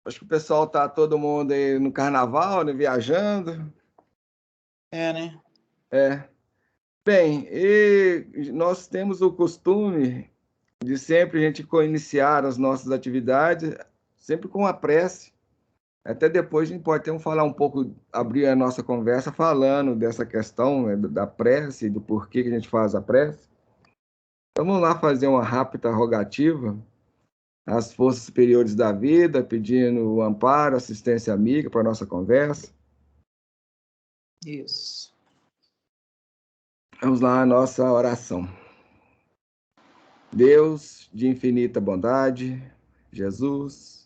Acho que o pessoal tá todo mundo aí no carnaval, né, viajando. É, né? É. Bem, e nós temos o costume de sempre a gente iniciar as nossas atividades sempre com a prece. Até depois a gente pode até falar um pouco, abrir a nossa conversa falando dessa questão, né, da prece, do porquê que a gente faz a prece. Então vamos lá fazer uma rápida rogativa às forças superiores da vida, pedindo o amparo, assistência amiga para a nossa conversa. Isso. Vamos lá, a nossa oração. Deus de infinita bondade, Jesus,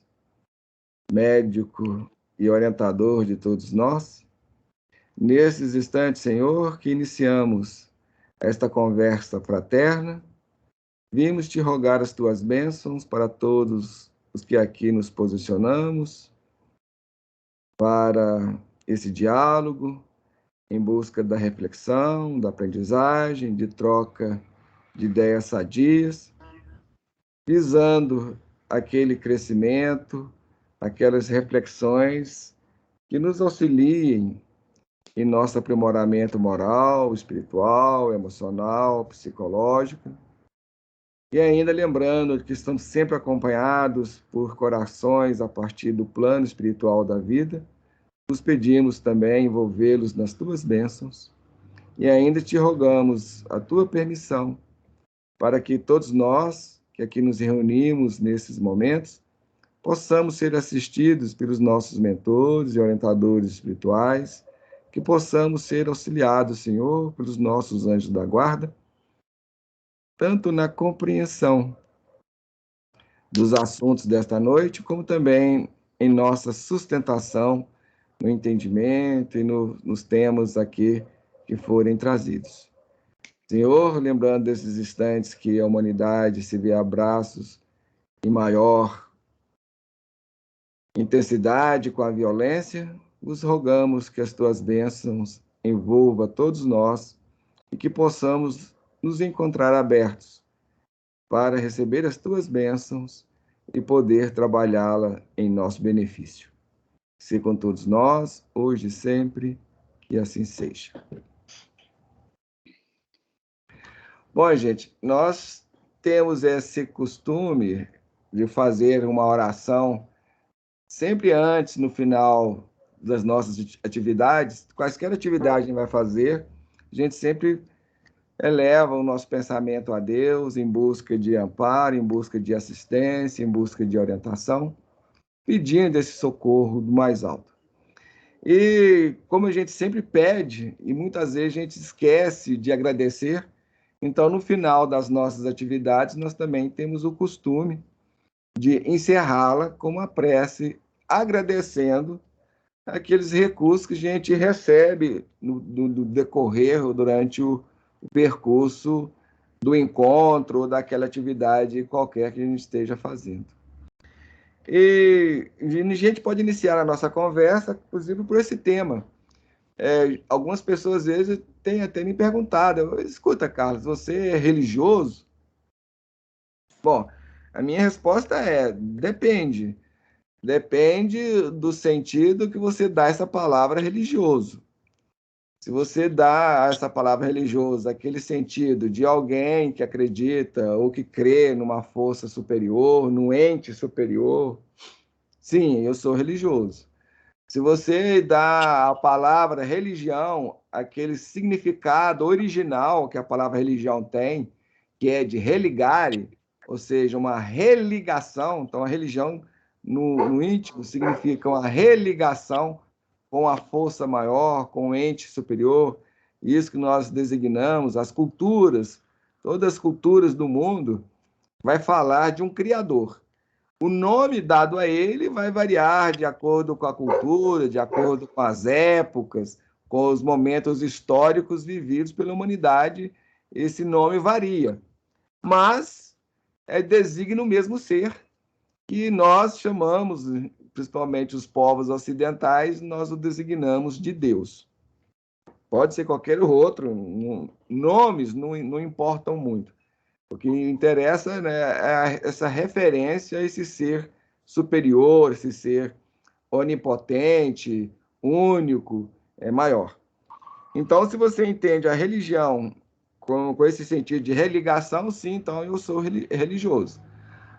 médico e orientador de todos nós, nesses instantes, Senhor, que iniciamos esta conversa fraterna, vimos te rogar as tuas bênçãos para todos os que aqui nos posicionamos, para esse diálogo, em busca da reflexão, da aprendizagem, de troca de ideias sadias, visando aquele crescimento, aquelas reflexões que nos auxiliem em nosso aprimoramento moral, espiritual, emocional, psicológico. E ainda lembrando que estamos sempre acompanhados por corações a partir do plano espiritual da vida, nos pedimos também envolvê-los nas tuas bênçãos e ainda te rogamos a tua permissão para que todos nós que aqui nos reunimos nesses momentos possamos ser assistidos pelos nossos mentores e orientadores espirituais, que possamos ser auxiliados, Senhor, pelos nossos anjos da guarda, tanto na compreensão dos assuntos desta noite, como também em nossa sustentação no entendimento e nos temas aqui que forem trazidos. Senhor, lembrando desses instantes que a humanidade se vê a braços em maior intensidade com a violência, vos rogamos que as tuas bênçãos envolvam todos nós e que possamos nos encontrar abertos para receber as tuas bênçãos e poder trabalhá-la em nosso benefício. Se com todos nós, hoje e sempre, que assim seja. Bom, gente, nós temos esse costume de fazer uma oração sempre antes, no final das nossas atividades, quaisquer atividade a gente vai fazer, a gente sempre eleva o nosso pensamento a Deus em busca de amparo, em busca de assistência, em busca de orientação, pedindo esse socorro do mais alto. E como a gente sempre pede, e muitas vezes a gente esquece de agradecer, então no final das nossas atividades nós também temos o costume de encerrá-la com uma prece agradecendo aqueles recursos que a gente recebe no decorrer ou durante o percurso do encontro ou daquela atividade qualquer que a gente esteja fazendo. E a gente pode iniciar a nossa conversa, inclusive, por esse tema. Algumas pessoas, às vezes, têm até me perguntado, escuta, Carlos, você é religioso? Bom, a minha resposta é, depende. Depende do sentido que você dá essa palavra religioso. Se você dá a essa palavra religioso aquele sentido de alguém que acredita ou que crê numa força superior, num ente superior, sim, eu sou religioso. Se você dá a palavra religião aquele significado original que a palavra religião tem, que é de religare, ou seja, uma religação, então a religião no íntimo significa uma religação com a força maior, com o ente superior, isso que nós designamos, as culturas, todas as culturas do mundo, vai falar de um criador. O nome dado a ele vai variar de acordo com a cultura, de acordo com as épocas, com os momentos históricos vividos pela humanidade. Esse nome varia, mas designa o mesmo ser que nós chamamos, principalmente os povos ocidentais, nós o designamos de Deus. Pode ser qualquer outro, nomes não importam muito. O que interessa, né, é essa referência a esse ser superior, esse ser onipotente, único, é maior. Então, se você entende a religião com esse sentido de religação, sim, então eu sou religioso.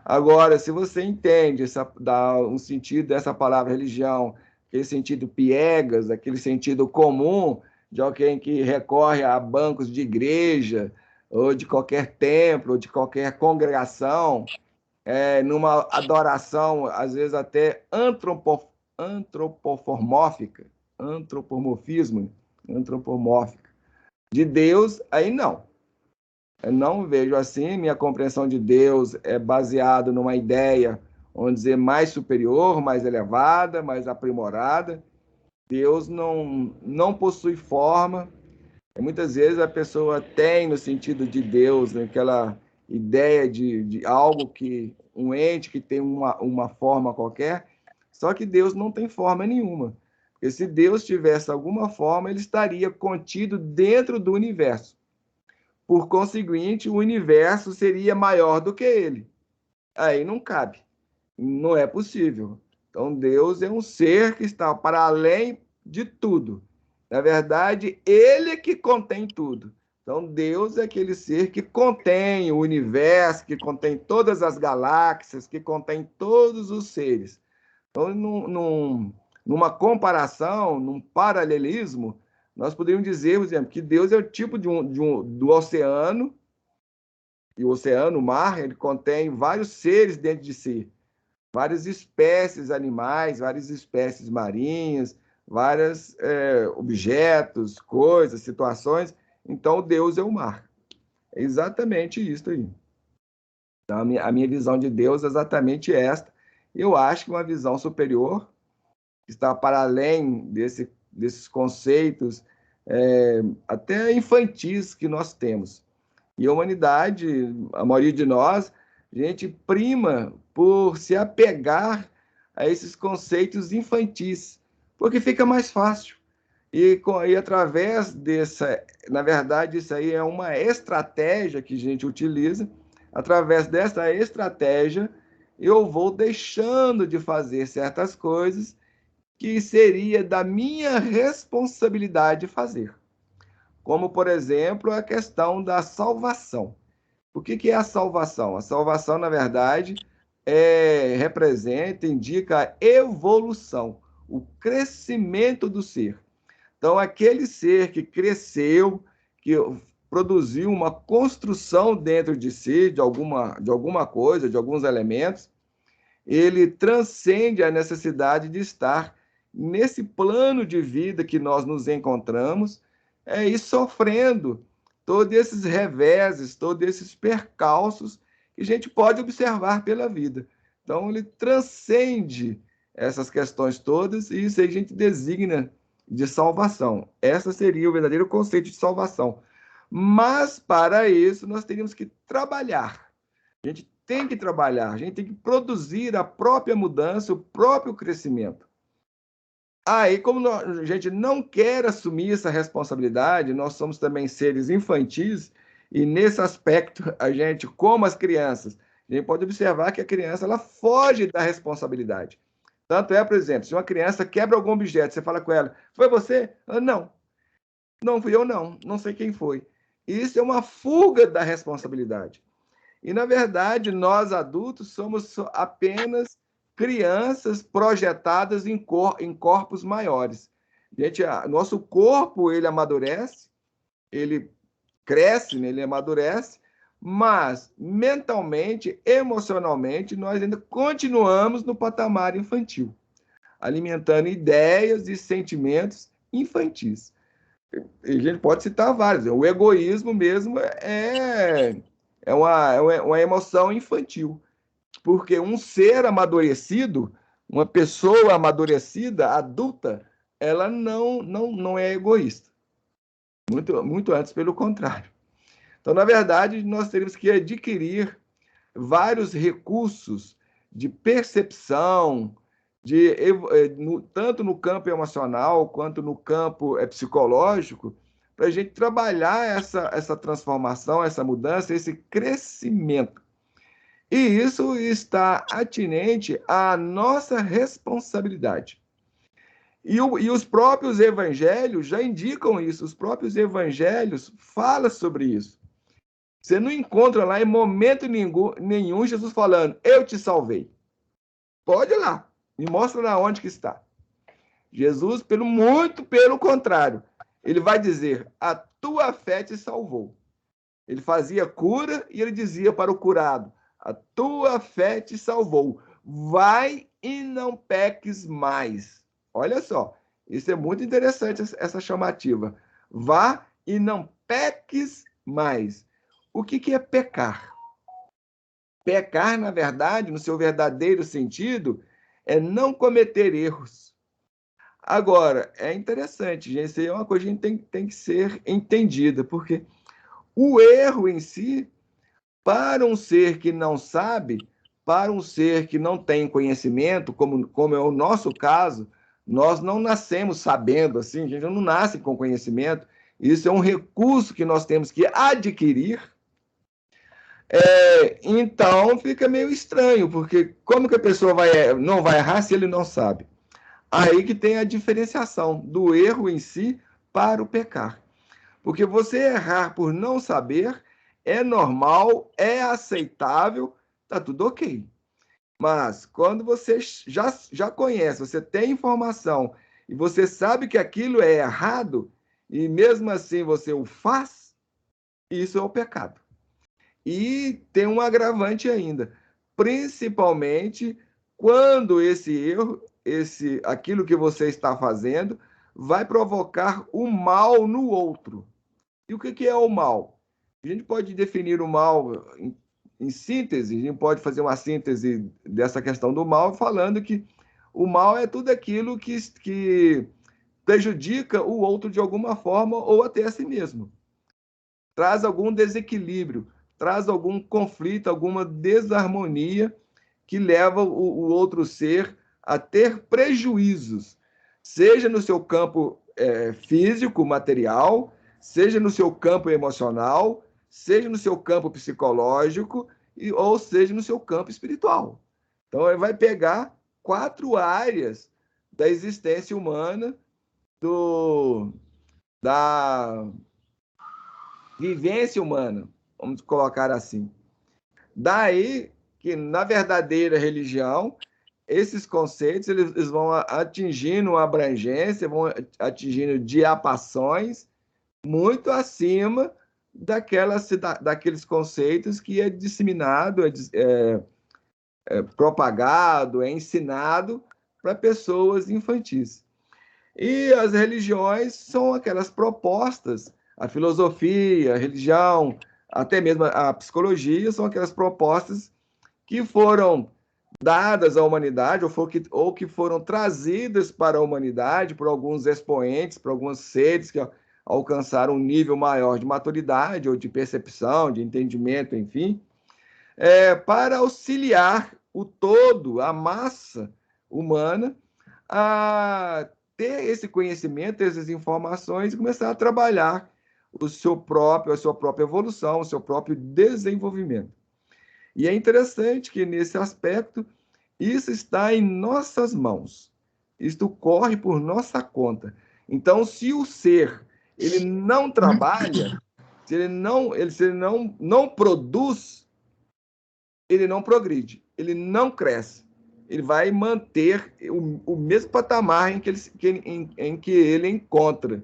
Agora, se você entende, dá um sentido dessa palavra religião, aquele sentido piegas, aquele sentido comum de alguém que recorre a bancos de igreja, ou de qualquer templo, ou de qualquer congregação, numa adoração, às vezes até antropomórfica, de Deus, aí não. Eu não vejo assim, minha compreensão de Deus é baseada numa ideia, vamos dizer, mais superior, mais elevada, mais aprimorada. Deus não possui forma. E muitas vezes a pessoa tem, no sentido de Deus, né, aquela ideia de algo que, um ente que tem uma forma qualquer, só que Deus não tem forma nenhuma. Porque se Deus tivesse alguma forma, ele estaria contido dentro do universo. Por conseguinte, o universo seria maior do que ele. Aí não cabe, não é possível. Então, Deus é um ser que está para além de tudo. Na verdade, ele é que contém tudo. Então, Deus é aquele ser que contém o universo, que contém todas as galáxias, que contém todos os seres. Então, numa comparação, num paralelismo, nós poderíamos dizer, por exemplo, que Deus é o tipo do oceano, e o oceano, o mar, ele contém vários seres dentro de si, várias espécies animais, várias espécies marinhas, vários objetos, coisas, situações. Então, Deus é o mar. É exatamente isso aí. Então, a minha visão de Deus é exatamente esta. Eu acho que uma visão superior, que está para além desses conceitos até infantis que nós temos. E a humanidade, a maioria de nós, a gente prima por se apegar a esses conceitos infantis, porque fica mais fácil. E através dessa, na verdade, isso aí é uma estratégia que a gente utiliza. Através dessa estratégia, eu vou deixando de fazer certas coisas que seria da minha responsabilidade fazer. Como, por exemplo, a questão da salvação. O que é a salvação? A salvação, na verdade, representa, indica a evolução, o crescimento do ser. Então, aquele ser que cresceu, que produziu uma construção dentro de si, de alguma coisa, de alguns elementos, ele transcende a necessidade de estar nesse plano de vida que nós nos encontramos e sofrendo todos esses reveses, todos esses percalços que a gente pode observar pela vida. Então, ele transcende essas questões todas e isso aí a gente designa de salvação. Esse seria o verdadeiro conceito de salvação. Mas, para isso, nós teríamos que trabalhar. A gente tem que trabalhar, a gente tem que produzir a própria mudança, o próprio crescimento. Aí, como a gente não quer assumir essa responsabilidade, nós somos também seres infantis, e nesse aspecto, a gente, como as crianças, a gente pode observar que a criança ela foge da responsabilidade. Tanto é, por exemplo, se uma criança quebra algum objeto, você fala com ela, foi você? Ela, não. Não fui eu, não. Não sei quem foi. Isso é uma fuga da responsabilidade. E, na verdade, nós adultos somos apenas crianças projetadas em corpos maiores. Gente, nosso corpo, ele amadurece, ele cresce, né, ele amadurece, mas mentalmente, emocionalmente, nós ainda continuamos no patamar infantil, alimentando ideias e sentimentos infantis. E a gente pode citar vários. O egoísmo mesmo é uma emoção infantil. Porque um ser amadurecido, uma pessoa amadurecida, adulta, ela não é egoísta. Muito, muito antes, pelo contrário. Então, na verdade, nós teríamos que adquirir vários recursos de percepção, tanto no campo emocional quanto no campo psicológico, para a gente trabalhar essa transformação, essa mudança, esse crescimento. E isso está atinente à nossa responsabilidade. E os próprios evangelhos já indicam isso, os próprios evangelhos falam sobre isso. Você não encontra lá em momento nenhum Jesus falando, eu te salvei. Pode ir lá, me mostra lá onde que está. Jesus, muito pelo contrário, ele vai dizer, a tua fé te salvou. Ele fazia cura e ele dizia para o curado, a tua fé te salvou. Vai e não peques mais. Olha só, isso é muito interessante, essa chamativa. Vá e não peques mais. O que é pecar? Pecar, na verdade, no seu verdadeiro sentido, é não cometer erros. Agora, é interessante, gente, isso aí é uma coisa que a gente tem que ser entendida, porque o erro em si, para um ser que não sabe, para um ser que não tem conhecimento, como é o nosso caso, nós não nascemos sabendo, assim, a gente não nasce com conhecimento, isso é um recurso que nós temos que adquirir. Então fica meio estranho, porque como que a pessoa não vai errar se ele não sabe? Aí que tem a diferenciação do erro em si para o pecar. Porque você errar por não saber é normal, é aceitável, tá tudo ok. Mas quando você já conhece, você tem informação e você sabe que aquilo é errado e mesmo assim você o faz, isso é o pecado. E tem um agravante ainda, principalmente quando esse erro, aquilo que você está fazendo, vai provocar o mal no outro. E o que é o mal? A gente pode definir o mal em síntese, a gente pode fazer uma síntese dessa questão do mal, falando que o mal é tudo aquilo que prejudica o outro de alguma forma ou até a si mesmo. Traz algum desequilíbrio, traz algum conflito, alguma desarmonia que leva o outro ser a ter prejuízos, seja no seu campo físico, material, seja no seu campo emocional, seja no seu campo psicológico, ou seja no seu campo espiritual. Então, ele vai pegar 4 áreas da existência humana, da vivência humana, vamos colocar assim. Daí que, na verdadeira religião, esses conceitos eles vão atingindo uma abrangência, vão atingindo diapações muito acima daqueles conceitos que é disseminado, propagado, é ensinado para pessoas infantis. E as religiões são aquelas propostas, a filosofia, a religião, até mesmo a psicologia, são aquelas propostas que foram dadas à humanidade ou que foram trazidas para a humanidade por alguns expoentes, por alguns seres que alcançaram um nível maior de maturidade ou de percepção, de entendimento, enfim, para auxiliar o todo, a massa humana, a ter esse conhecimento, essas informações e começar a trabalhar a sua própria evolução, o seu próprio desenvolvimento. E é interessante que, nesse aspecto, isso está em nossas mãos. Isto corre por nossa conta. Então, se o ser ele não trabalha, se ele não produz, ele não progride, ele não cresce. Ele vai manter o mesmo patamar em que ele encontra.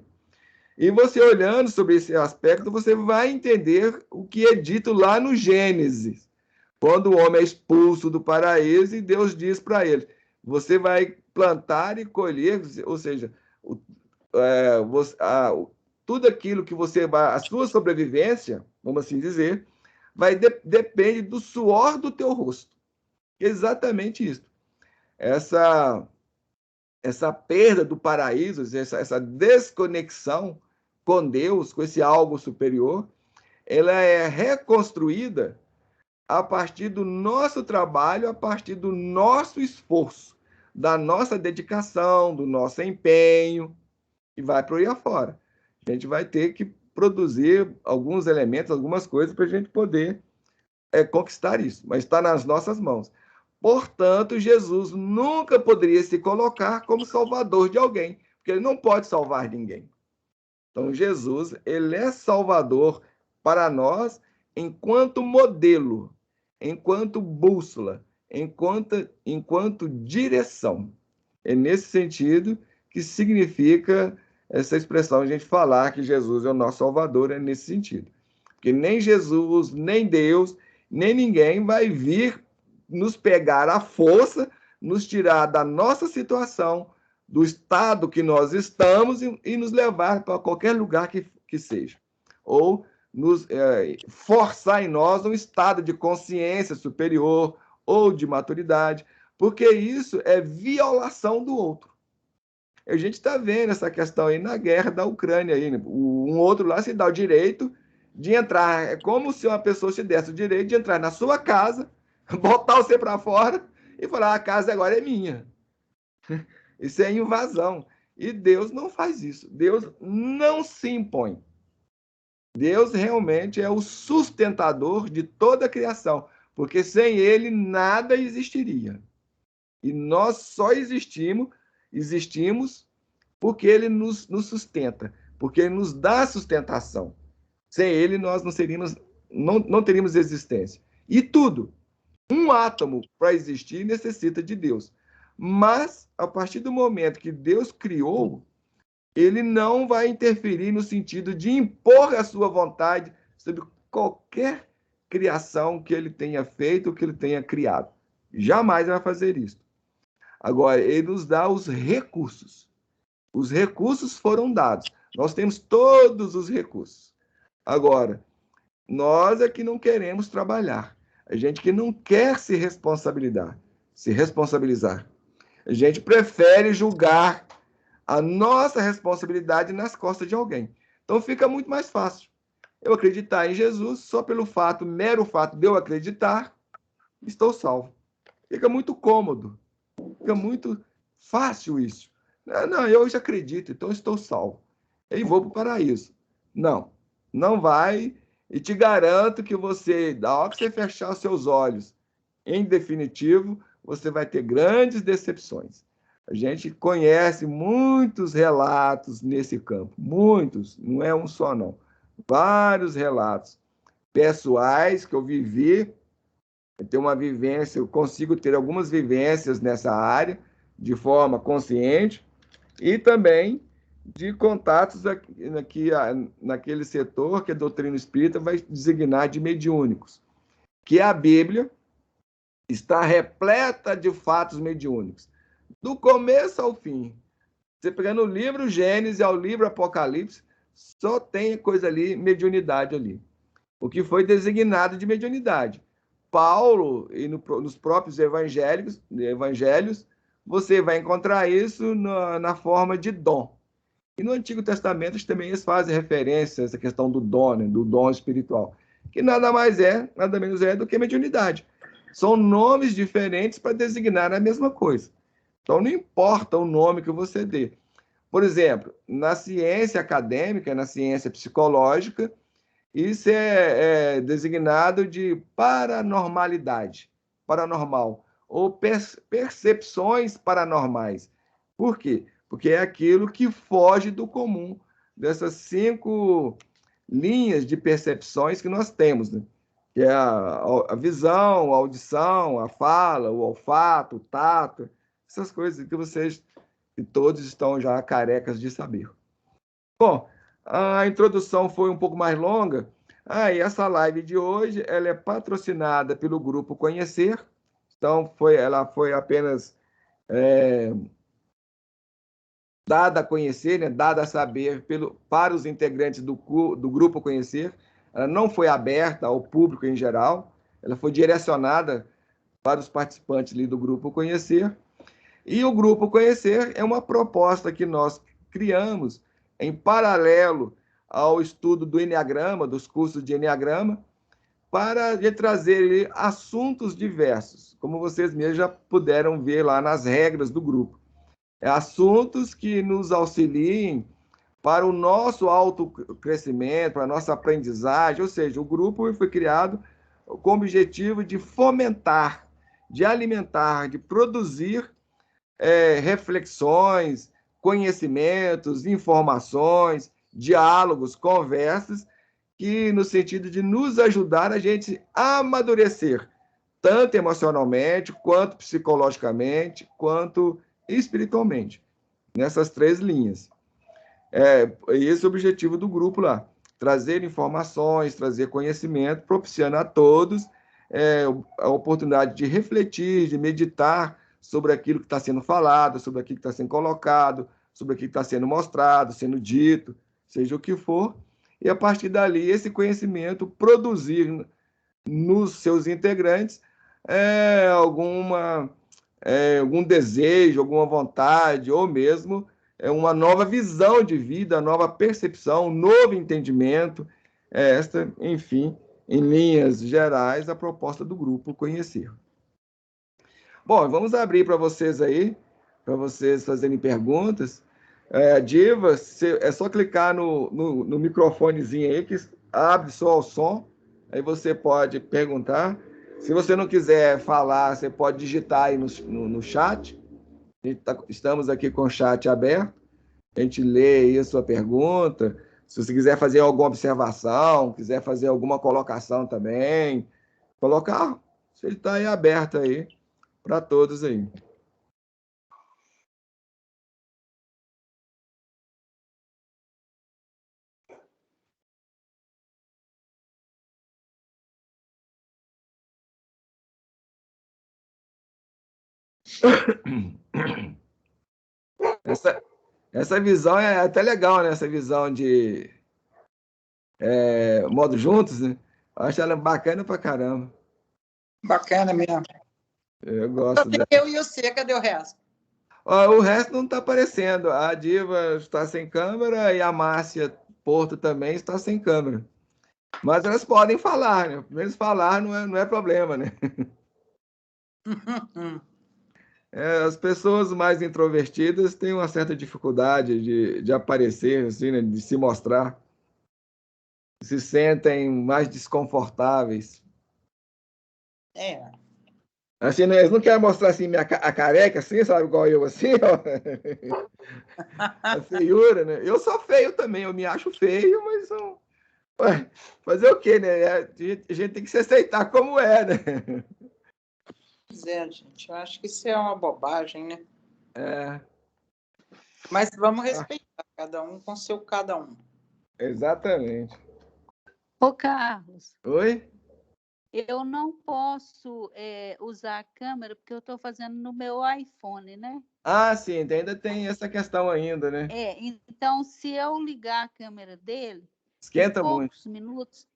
E você olhando sobre esse aspecto, você vai entender o que é dito lá no Gênesis, quando o homem é expulso do paraíso e Deus diz para ele, você vai plantar e colher, ou seja, tudo aquilo que você vai, a sua sobrevivência, vamos assim dizer, depende do suor do teu rosto. Exatamente isso. Essa perda do paraíso, essa desconexão com Deus, com esse algo superior, ela é reconstruída a partir do nosso trabalho, a partir do nosso esforço, da nossa dedicação, do nosso empenho, e vai para aí afora. A gente vai ter que produzir alguns elementos, algumas coisas para a gente poder conquistar isso, mas está nas nossas mãos. Portanto, Jesus nunca poderia se colocar como salvador de alguém, porque ele não pode salvar ninguém. Então, Jesus, ele é salvador para nós enquanto modelo, enquanto bússola, enquanto direção. É nesse sentido que significa essa expressão, a gente falar que Jesus é o nosso salvador, é nesse sentido. Porque nem Jesus, nem Deus, nem ninguém vai vir nos pegar à força, nos tirar da nossa situação, do estado que nós estamos e nos levar para qualquer lugar que seja. Ou nos forçar em nós um estado de consciência superior ou de maturidade, porque isso é violação do outro. A gente está vendo essa questão aí na guerra da Ucrânia. Aí, né? Um outro lá se dá o direito de entrar. É como se uma pessoa se desse o direito de entrar na sua casa, botar você para fora e falar: a casa agora é minha. Isso é invasão. E Deus não faz isso. Deus não se impõe. Deus realmente é o sustentador de toda a criação, porque sem ele nada existiria. E nós só existimos porque ele nos sustenta, porque ele nos dá sustentação. Sem ele nós não teríamos existência. E tudo, um átomo para existir necessita de Deus. Mas, a partir do momento que Deus criou, ele não vai interferir no sentido de impor a sua vontade sobre qualquer criação que ele tenha feito ou que ele tenha criado. Jamais vai fazer isso. Agora, ele nos dá os recursos. Os recursos foram dados. Nós temos todos os recursos. Agora, nós é que não queremos trabalhar. A gente que não quer se responsabilizar. A gente prefere julgar a nossa responsabilidade nas costas de alguém. Então fica muito mais fácil eu acreditar em Jesus só pelo mero fato de eu acreditar, estou salvo. Fica muito cômodo, fica muito fácil isso. Não, eu já acredito, então estou salvo. E vou para o paraíso. Não, não vai. E te garanto que da hora que você fechar os seus olhos, em definitivo, você vai ter grandes decepções. A gente conhece muitos relatos nesse campo, muitos, não é um só não, vários relatos pessoais que eu vivi, eu tenho uma vivência, eu consigo ter algumas vivências nessa área de forma consciente e também de contatos aqui naquele setor que a doutrina espírita vai designar de mediúnicos, que a Bíblia está repleta de fatos mediúnicos. Do começo ao fim. Você pegando o livro Gênesis ao livro Apocalipse, só tem coisa ali, mediunidade ali. O que foi designado de mediunidade. Paulo, e nos próprios evangelhos, você vai encontrar isso na forma de dom. E no Antigo Testamento também eles fazem referência a essa questão do dom, né, do dom espiritual, que nada menos é do que mediunidade. São nomes diferentes para designar a mesma coisa. Então, não importa o nome que você dê. Por exemplo, na ciência acadêmica, na ciência psicológica, isso é designado de paranormalidade, paranormal, ou percepções paranormais. Por quê? Porque é aquilo que foge do comum, dessas 5 linhas de percepções que nós temos, né? Que é a visão, a audição, a fala, o olfato, o tato, essas coisas que todos estão já carecas de saber. Bom, a introdução foi um pouco mais longa. E essa live de hoje ela é patrocinada pelo Grupo Conhecer. Então, ela foi apenas dada a conhecer, né, dada a saber para os integrantes do Grupo Conhecer. Ela não foi aberta ao público em geral. Ela foi direcionada para os participantes ali do Grupo Conhecer. E o Grupo Conhecer é uma proposta que nós criamos em paralelo ao estudo do Enneagrama, dos cursos de Enneagrama, para trazer assuntos diversos, como vocês mesmos já puderam ver lá nas regras do grupo. Assuntos que nos auxiliem para o nosso autocrescimento, para a nossa aprendizagem, ou seja, o grupo foi criado com o objetivo de fomentar, de alimentar, de produzir reflexões, conhecimentos, informações, diálogos, conversas, que no sentido de nos ajudar a gente a amadurecer, tanto emocionalmente, quanto psicologicamente, quanto espiritualmente, nessas 3 linhas. Esse é o objetivo do grupo lá, trazer informações, trazer conhecimento, propiciando a todos a oportunidade de refletir, de meditar sobre aquilo que está sendo falado, sobre aquilo que está sendo colocado, sobre aquilo que está sendo mostrado, sendo dito, seja o que for, e a partir dali esse conhecimento produzir nos seus integrantes algum desejo, alguma vontade, ou mesmo uma nova visão de vida, nova percepção, um novo entendimento. Esta, enfim, em linhas gerais, a proposta do grupo Conhecer. Bom, vamos abrir para vocês aí, para vocês fazerem perguntas. Diva, é só clicar no microfonezinho aí que abre só o som, aí você pode perguntar. Se você não quiser falar, você pode digitar aí no chat. Estamos aqui com o chat aberto. A gente lê aí a sua pergunta. Se você quiser fazer alguma observação, quiser fazer alguma colocação também, colocar, ele está aí aberto aí para todos aí. Essa visão é até legal, né? Essa visão de modo juntos, né? Eu acho ela bacana pra caramba. Bacana mesmo. Eu gosto dela. Eu e você, cadê o resto? O resto não está aparecendo. A Diva está sem câmera e a Márcia Porto também está sem câmera. Mas elas podem falar, né? Pelo menos falar não é problema, né? As pessoas mais introvertidas têm uma certa dificuldade de aparecer, assim, né? De se mostrar. Se sentem mais desconfortáveis. Assim, né? Eles não querem mostrar assim a careca, assim, sabe? Igual eu, assim, ó. A feiura, né? Eu sou feio também, eu me acho feio, mas fazer o quê, né? A gente tem que se aceitar como é, né? Pois é, gente. Eu acho que isso é uma bobagem, né? É. Mas vamos respeitar cada um com seu cada um. Exatamente. Ô, Carlos. Oi? Eu não posso usar a câmera porque eu estou fazendo no meu iPhone, né? Ah, sim, ainda tem essa questão ainda, né? Então, se eu ligar a câmera dele, esquenta em poucos muito. Minutos,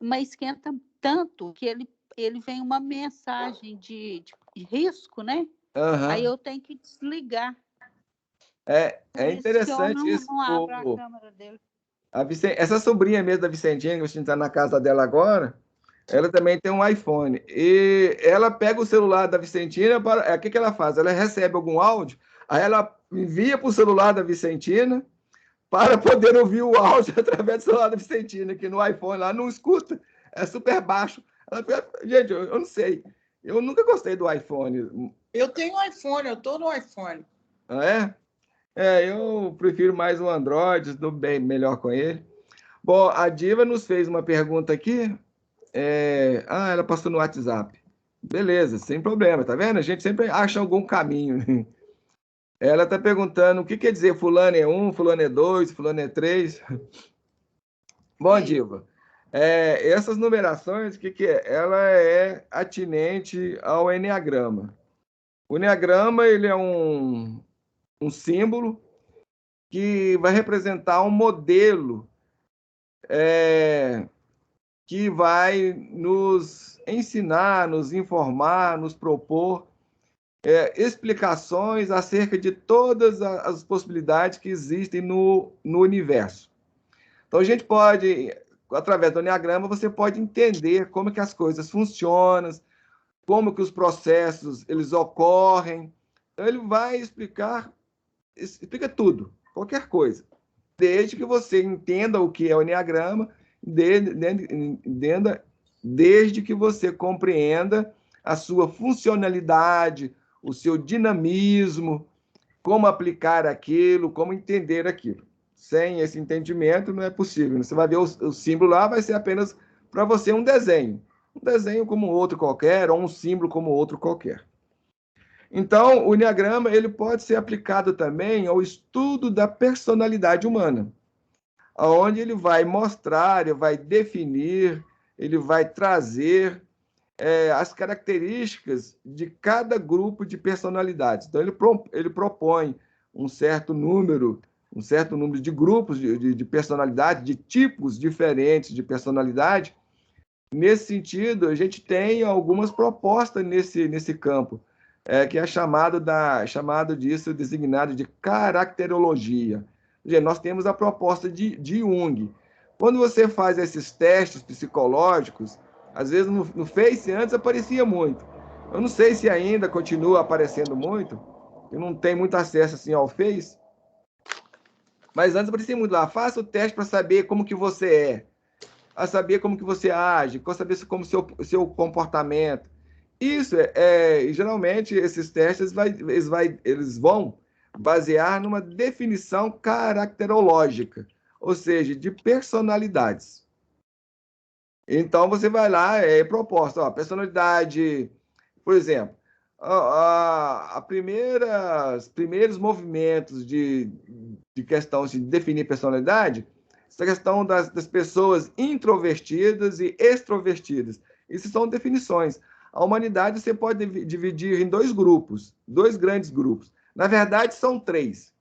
mas esquenta tanto que ele vem uma mensagem de risco, né? Uhum. Aí eu tenho que desligar. É interessante isso. Que eu isso. não abro a câmera dele. Essa sobrinha mesmo da Vicentinha, que a gente está na casa dela agora, ela também tem um iPhone. E ela pega o celular da Vicentina, o que ela faz? Ela recebe algum áudio, aí ela envia para o celular da Vicentina para poder ouvir o áudio através do celular da Vicentina, que no iPhone lá não escuta, é super baixo. Gente, eu não sei. Eu nunca gostei do iPhone. Eu tenho um iPhone, eu estou no iPhone. Ah, é? Eu prefiro mais o Android, estou bem melhor com ele. Bom, a Diva nos fez uma pergunta aqui. Ela passou no WhatsApp. Beleza, sem problema, tá vendo? A gente sempre acha algum caminho. Ela está perguntando o que quer dizer fulano é 1, fulano é 2, fulano é 3. Bom, Diva, essas numerações, o que é? Ela é atinente ao Enneagrama. O Enneagrama, ele é um símbolo que vai representar um modelo que vai nos ensinar, nos informar, nos propor explicações acerca de todas as possibilidades que existem no universo. Então, a gente pode, através do Enneagrama, você pode entender como que as coisas funcionam, como que os processos eles ocorrem. Então, ele vai explica tudo, qualquer coisa, desde que você entenda o que é o Enneagrama, entenda desde que você compreenda a sua funcionalidade, o seu dinamismo, como aplicar aquilo, como entender aquilo. Sem esse entendimento não é possível. Você vai ver o símbolo lá, vai ser apenas para você um desenho como outro qualquer, ou um símbolo como outro qualquer. Então, o Enneagrama ele pode ser aplicado também ao estudo da personalidade humana, onde ele vai mostrar, ele vai definir, ele vai trazer as características de cada grupo de personalidades. Então, ele propõe um certo número de grupos de personalidade, de tipos diferentes de personalidade. Nesse sentido, a gente tem algumas propostas nesse campo, que é chamado disso, designado de caracterologia. Nós temos a proposta de Jung. Quando você faz esses testes psicológicos, às vezes no Face antes aparecia muito. Eu não sei se ainda continua aparecendo muito, eu não tenho muito acesso assim ao Face, mas antes aparecia muito lá. Faça o teste para saber como que você é, a saber como que você age, para saber como o seu comportamento. Isso geralmente esses testes eles vão basear numa definição caracterológica, ou seja, de personalidades. Então você vai lá, proposta, ó, personalidade, por exemplo, primeiros movimentos de questão de definir personalidade, essa questão das pessoas introvertidas e extrovertidas. Isso são definições. A humanidade você pode dividir em dois grandes grupos. Na verdade, são três.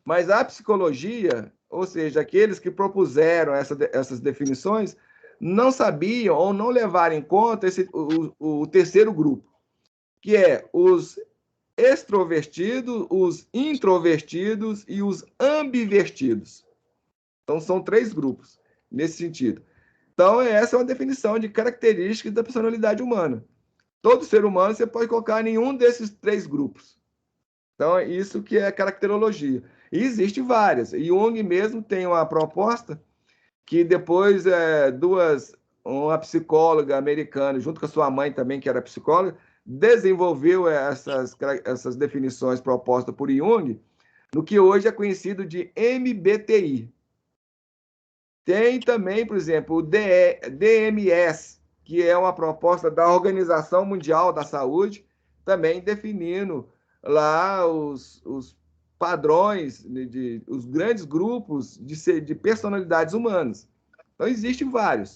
Mas a psicologia, ou seja, aqueles que propuseram essas definições, não sabiam ou não levaram em conta o terceiro grupo, que é os extrovertidos, os introvertidos e os ambivertidos. Então, são três grupos nesse sentido. Então, essa é uma definição de características da personalidade humana. Todo ser humano você pode colocar em um desses três grupos. Então, é isso que é caracterologia. E existe várias. Jung mesmo tem uma proposta que depois uma psicóloga americana, junto com a sua mãe também, que era psicóloga, desenvolveu essas definições propostas por Jung, no que hoje é conhecido de MBTI. Tem também, por exemplo, o DMS, que é uma proposta da Organização Mundial da Saúde, também definindo lá os padrões, os grandes grupos de personalidades humanas. Então, existem vários.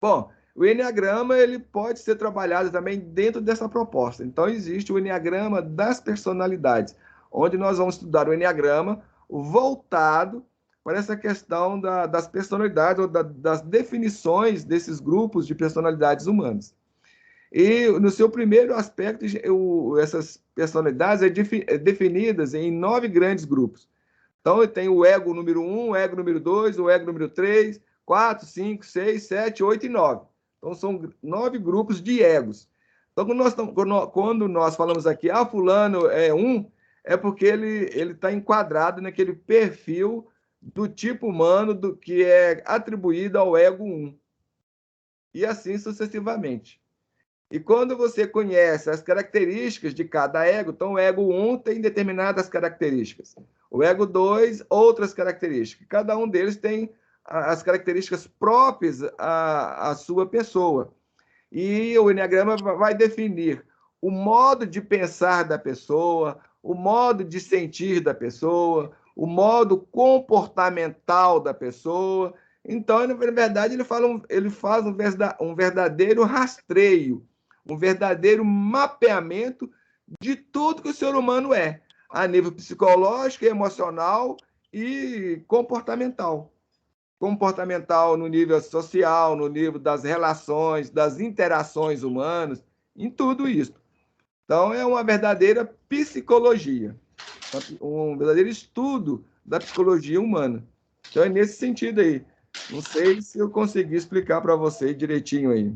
Bom, o Enneagrama ele pode ser trabalhado também dentro dessa proposta. Então, existe o Enneagrama das personalidades, onde nós vamos estudar o Enneagrama voltado para essa questão das personalidades ou das definições desses grupos de personalidades humanas. E no seu primeiro aspecto, essas personalidades definidas em 9 grandes grupos. Então, tem o ego número 1, o ego número 2, o ego número 3, 4, 5, 6, 7, 8 e 9. Então, são 9 grupos de egos. Então, quando nós falamos aqui, fulano é 1, é porque ele está enquadrado naquele perfil do tipo humano que é atribuído ao ego 1. E assim sucessivamente. E quando você conhece as características de cada ego, então o ego 1 tem determinadas características. O ego 2, outras características. Cada um deles tem as características próprias à sua pessoa. E o Enneagrama vai definir o modo de pensar da pessoa, o modo de sentir da pessoa, o modo comportamental da pessoa. Então, na verdade, ele faz um verdadeiro rastreio, um verdadeiro mapeamento de tudo que o ser humano é, a nível psicológico, emocional e comportamental. Comportamental no nível social, no nível das relações, das interações humanas, em tudo isso. Então, é uma verdadeira psicologia, um verdadeiro estudo da psicologia humana. Então, é nesse sentido aí. Não sei se eu consegui explicar para você direitinho aí.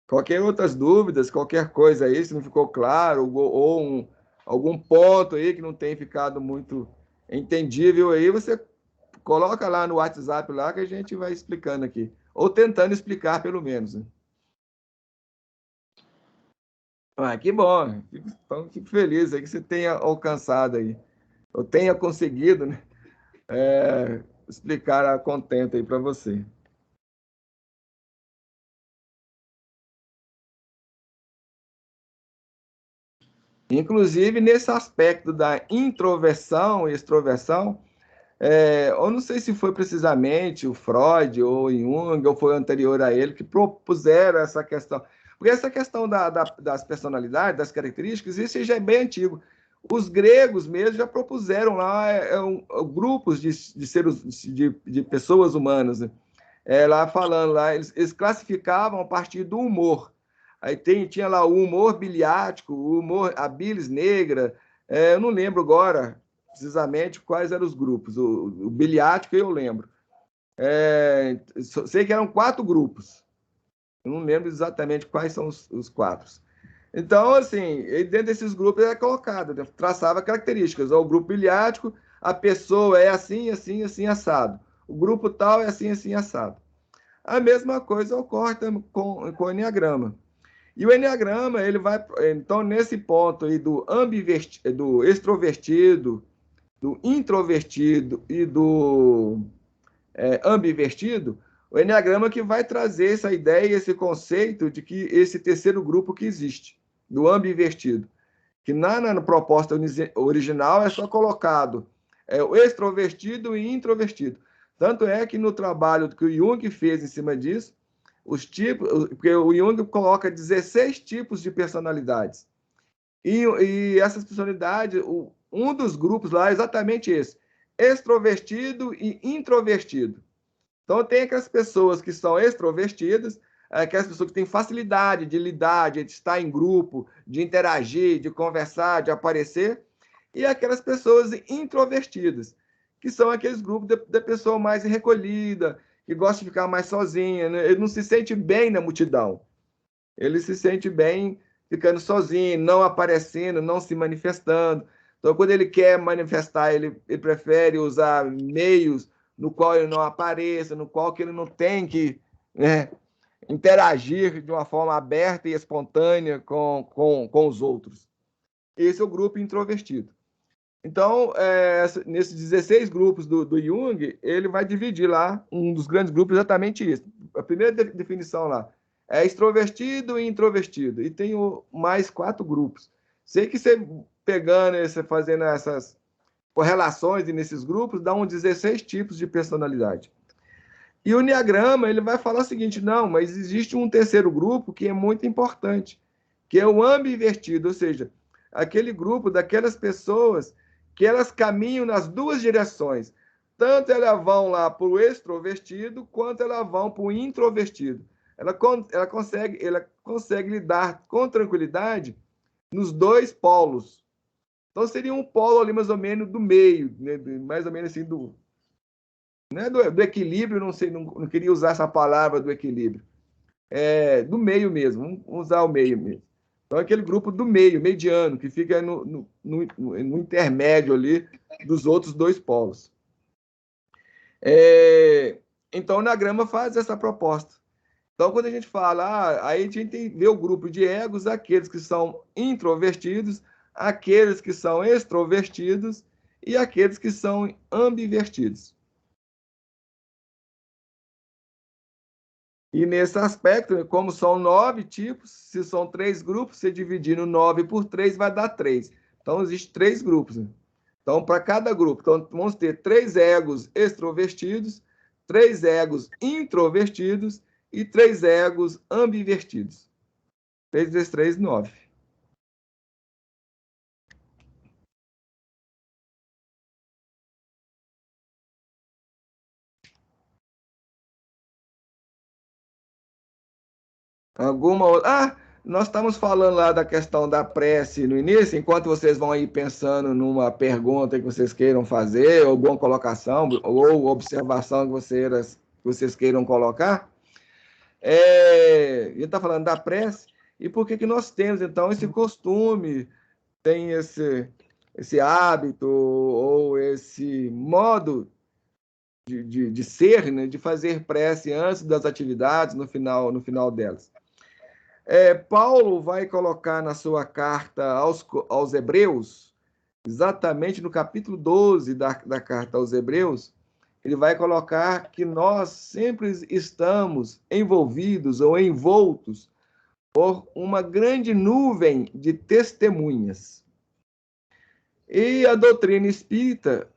Qualquer outras dúvidas, qualquer coisa aí, se não ficou claro, ou algum ponto aí que não tenha ficado muito entendível aí, você coloca lá no WhatsApp lá que a gente vai explicando aqui. ou tentando explicar, pelo menos. Né? Ah, que bom. Então, fico feliz aí que você tenha alcançado aí. Eu tenha conseguido, né, explicar a contento aí para você. Inclusive, nesse aspecto da introversão e extroversão, eu não sei se foi precisamente o Freud ou Jung, ou foi anterior a ele, que propuseram essa questão. Porque essa questão das personalidades, das características, isso já é bem antigo. Os gregos mesmo já propuseram lá grupos de seres, de pessoas humanas, né? Lá falando, lá, eles classificavam a partir do humor. Aí tinha lá o humor biliático, o humor, a bilis negra, eu não lembro agora precisamente quais eram os grupos. O biliático eu lembro. Sei que eram 4 grupos. Eu não lembro exatamente quais são os 4. Então, assim, dentro desses grupos é colocado, né? Traçava características. O grupo biliático, a pessoa é assim, assim, assim, assado. O grupo tal é assim, assim, assado. A mesma coisa ocorre com o Enneagrama. E o Enneagrama, ele vai, então, nesse ponto aí do extrovertido, do introvertido e do ambivertido, o Enneagrama que vai trazer essa ideia, esse conceito de que esse terceiro grupo que existe, do ambivertido, que na proposta original é só colocado o extrovertido e introvertido. Tanto é que no trabalho que o Jung fez em cima disso, os tipos, porque o Jung coloca 16 tipos de personalidades. E essas personalidades, um dos grupos lá é exatamente esse: extrovertido e introvertido. Então, tem aquelas pessoas que são extrovertidas, aquelas pessoas que têm facilidade de lidar, de estar em grupo, de interagir, de conversar, de aparecer, e aquelas pessoas introvertidas, que são aqueles grupos da pessoa mais recolhida, que gosta de ficar mais sozinha, né? Ele não se sente bem na multidão. Ele se sente bem ficando sozinho, não aparecendo, não se manifestando. Então, quando ele quer manifestar, ele prefere usar meios no qual ele não apareça, no qual que ele não tem que, né, interagir de uma forma aberta e espontânea com os outros. Esse é o grupo introvertido. Então, nesses 16 grupos do Jung, ele vai dividir lá, um dos grandes grupos, exatamente isso. A primeira definição lá é extrovertido e introvertido. E tem mais 4 grupos. Sei que você pegando, você fazendo essas correlações nesses grupos, dá uns 16 tipos de personalidade. E o Enneagrama, ele vai falar o seguinte: não, mas existe um terceiro grupo que é muito importante, que é o ambivertido, ou seja, aquele grupo daquelas pessoas que elas caminham nas duas direções. Tanto elas vão lá para o extrovertido, quanto elas vão para o introvertido. Ela consegue lidar com tranquilidade nos dois polos. Então, seria um polo ali mais ou menos do meio, né? Mais ou menos assim, não é do equilíbrio, não sei, não queria usar essa palavra do equilíbrio. Do meio mesmo, vamos usar o meio mesmo. Então, aquele grupo do meio, mediano, que fica no intermédio ali dos outros dois polos. Então, o Enneagrama faz essa proposta. Então, quando a gente fala, aí a gente vê o grupo de egos, aqueles que são introvertidos, aqueles que são extrovertidos e aqueles que são ambivertidos. E nesse aspecto, como são 9 tipos, se são 3 grupos, você dividir no 9 por 3 vai dar 3. Então, existem 3 grupos. Né? Então, para cada grupo, então, vamos ter 3 egos extrovertidos, 3 egos introvertidos e 3 egos ambivertidos. 3 vezes 3, 9. Alguma outra? Nós estamos falando lá da questão da prece no início, enquanto vocês vão aí pensando numa pergunta que vocês queiram fazer, alguma colocação ou observação que vocês queiram colocar. A gente está falando da prece, e por que nós temos, então, esse costume, tem esse hábito ou esse modo de ser, né, de fazer prece antes das atividades, no final delas. Paulo vai colocar na sua carta aos Hebreus, exatamente no capítulo 12 da carta aos Hebreus, ele vai colocar que nós sempre estamos envolvidos ou envoltos por uma grande nuvem de testemunhas. E a doutrina espírita,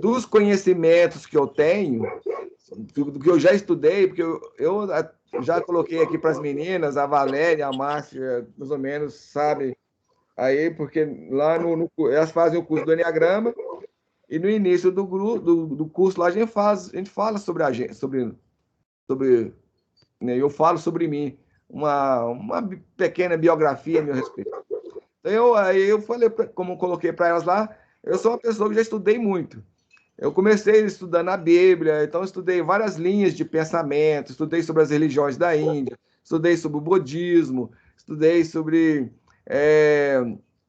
dos conhecimentos que eu tenho, do que eu já estudei, porque eu já coloquei aqui para as meninas, a Valéria, a Márcia, mais ou menos, sabe, aí, porque lá elas fazem o curso do Enneagrama, e no início do curso lá a gente fala sobre né, eu falo sobre mim, uma pequena biografia a meu respeito. Então, aí eu falei, como coloquei para elas lá, eu sou uma pessoa que já estudei muito. Eu comecei estudando a Bíblia, então estudei várias linhas de pensamento, estudei sobre as religiões da Índia, estudei sobre o budismo, estudei sobre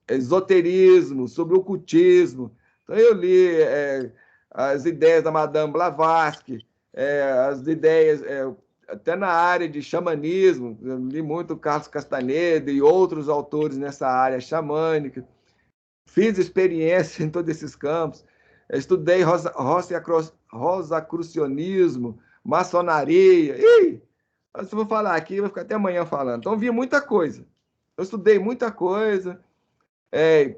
esoterismo, sobre o ocultismo. Então eu li as ideias da Madame Blavatsky, as ideias até na área de xamanismo, eu li muito Carlos Castaneda e outros autores nessa área xamânica. Fiz experiência em todos esses campos. Estudei rosacrucianismo, maçonaria. Se eu for falar aqui, eu vou ficar até amanhã falando. Então, vi muita coisa. Eu estudei muita coisa,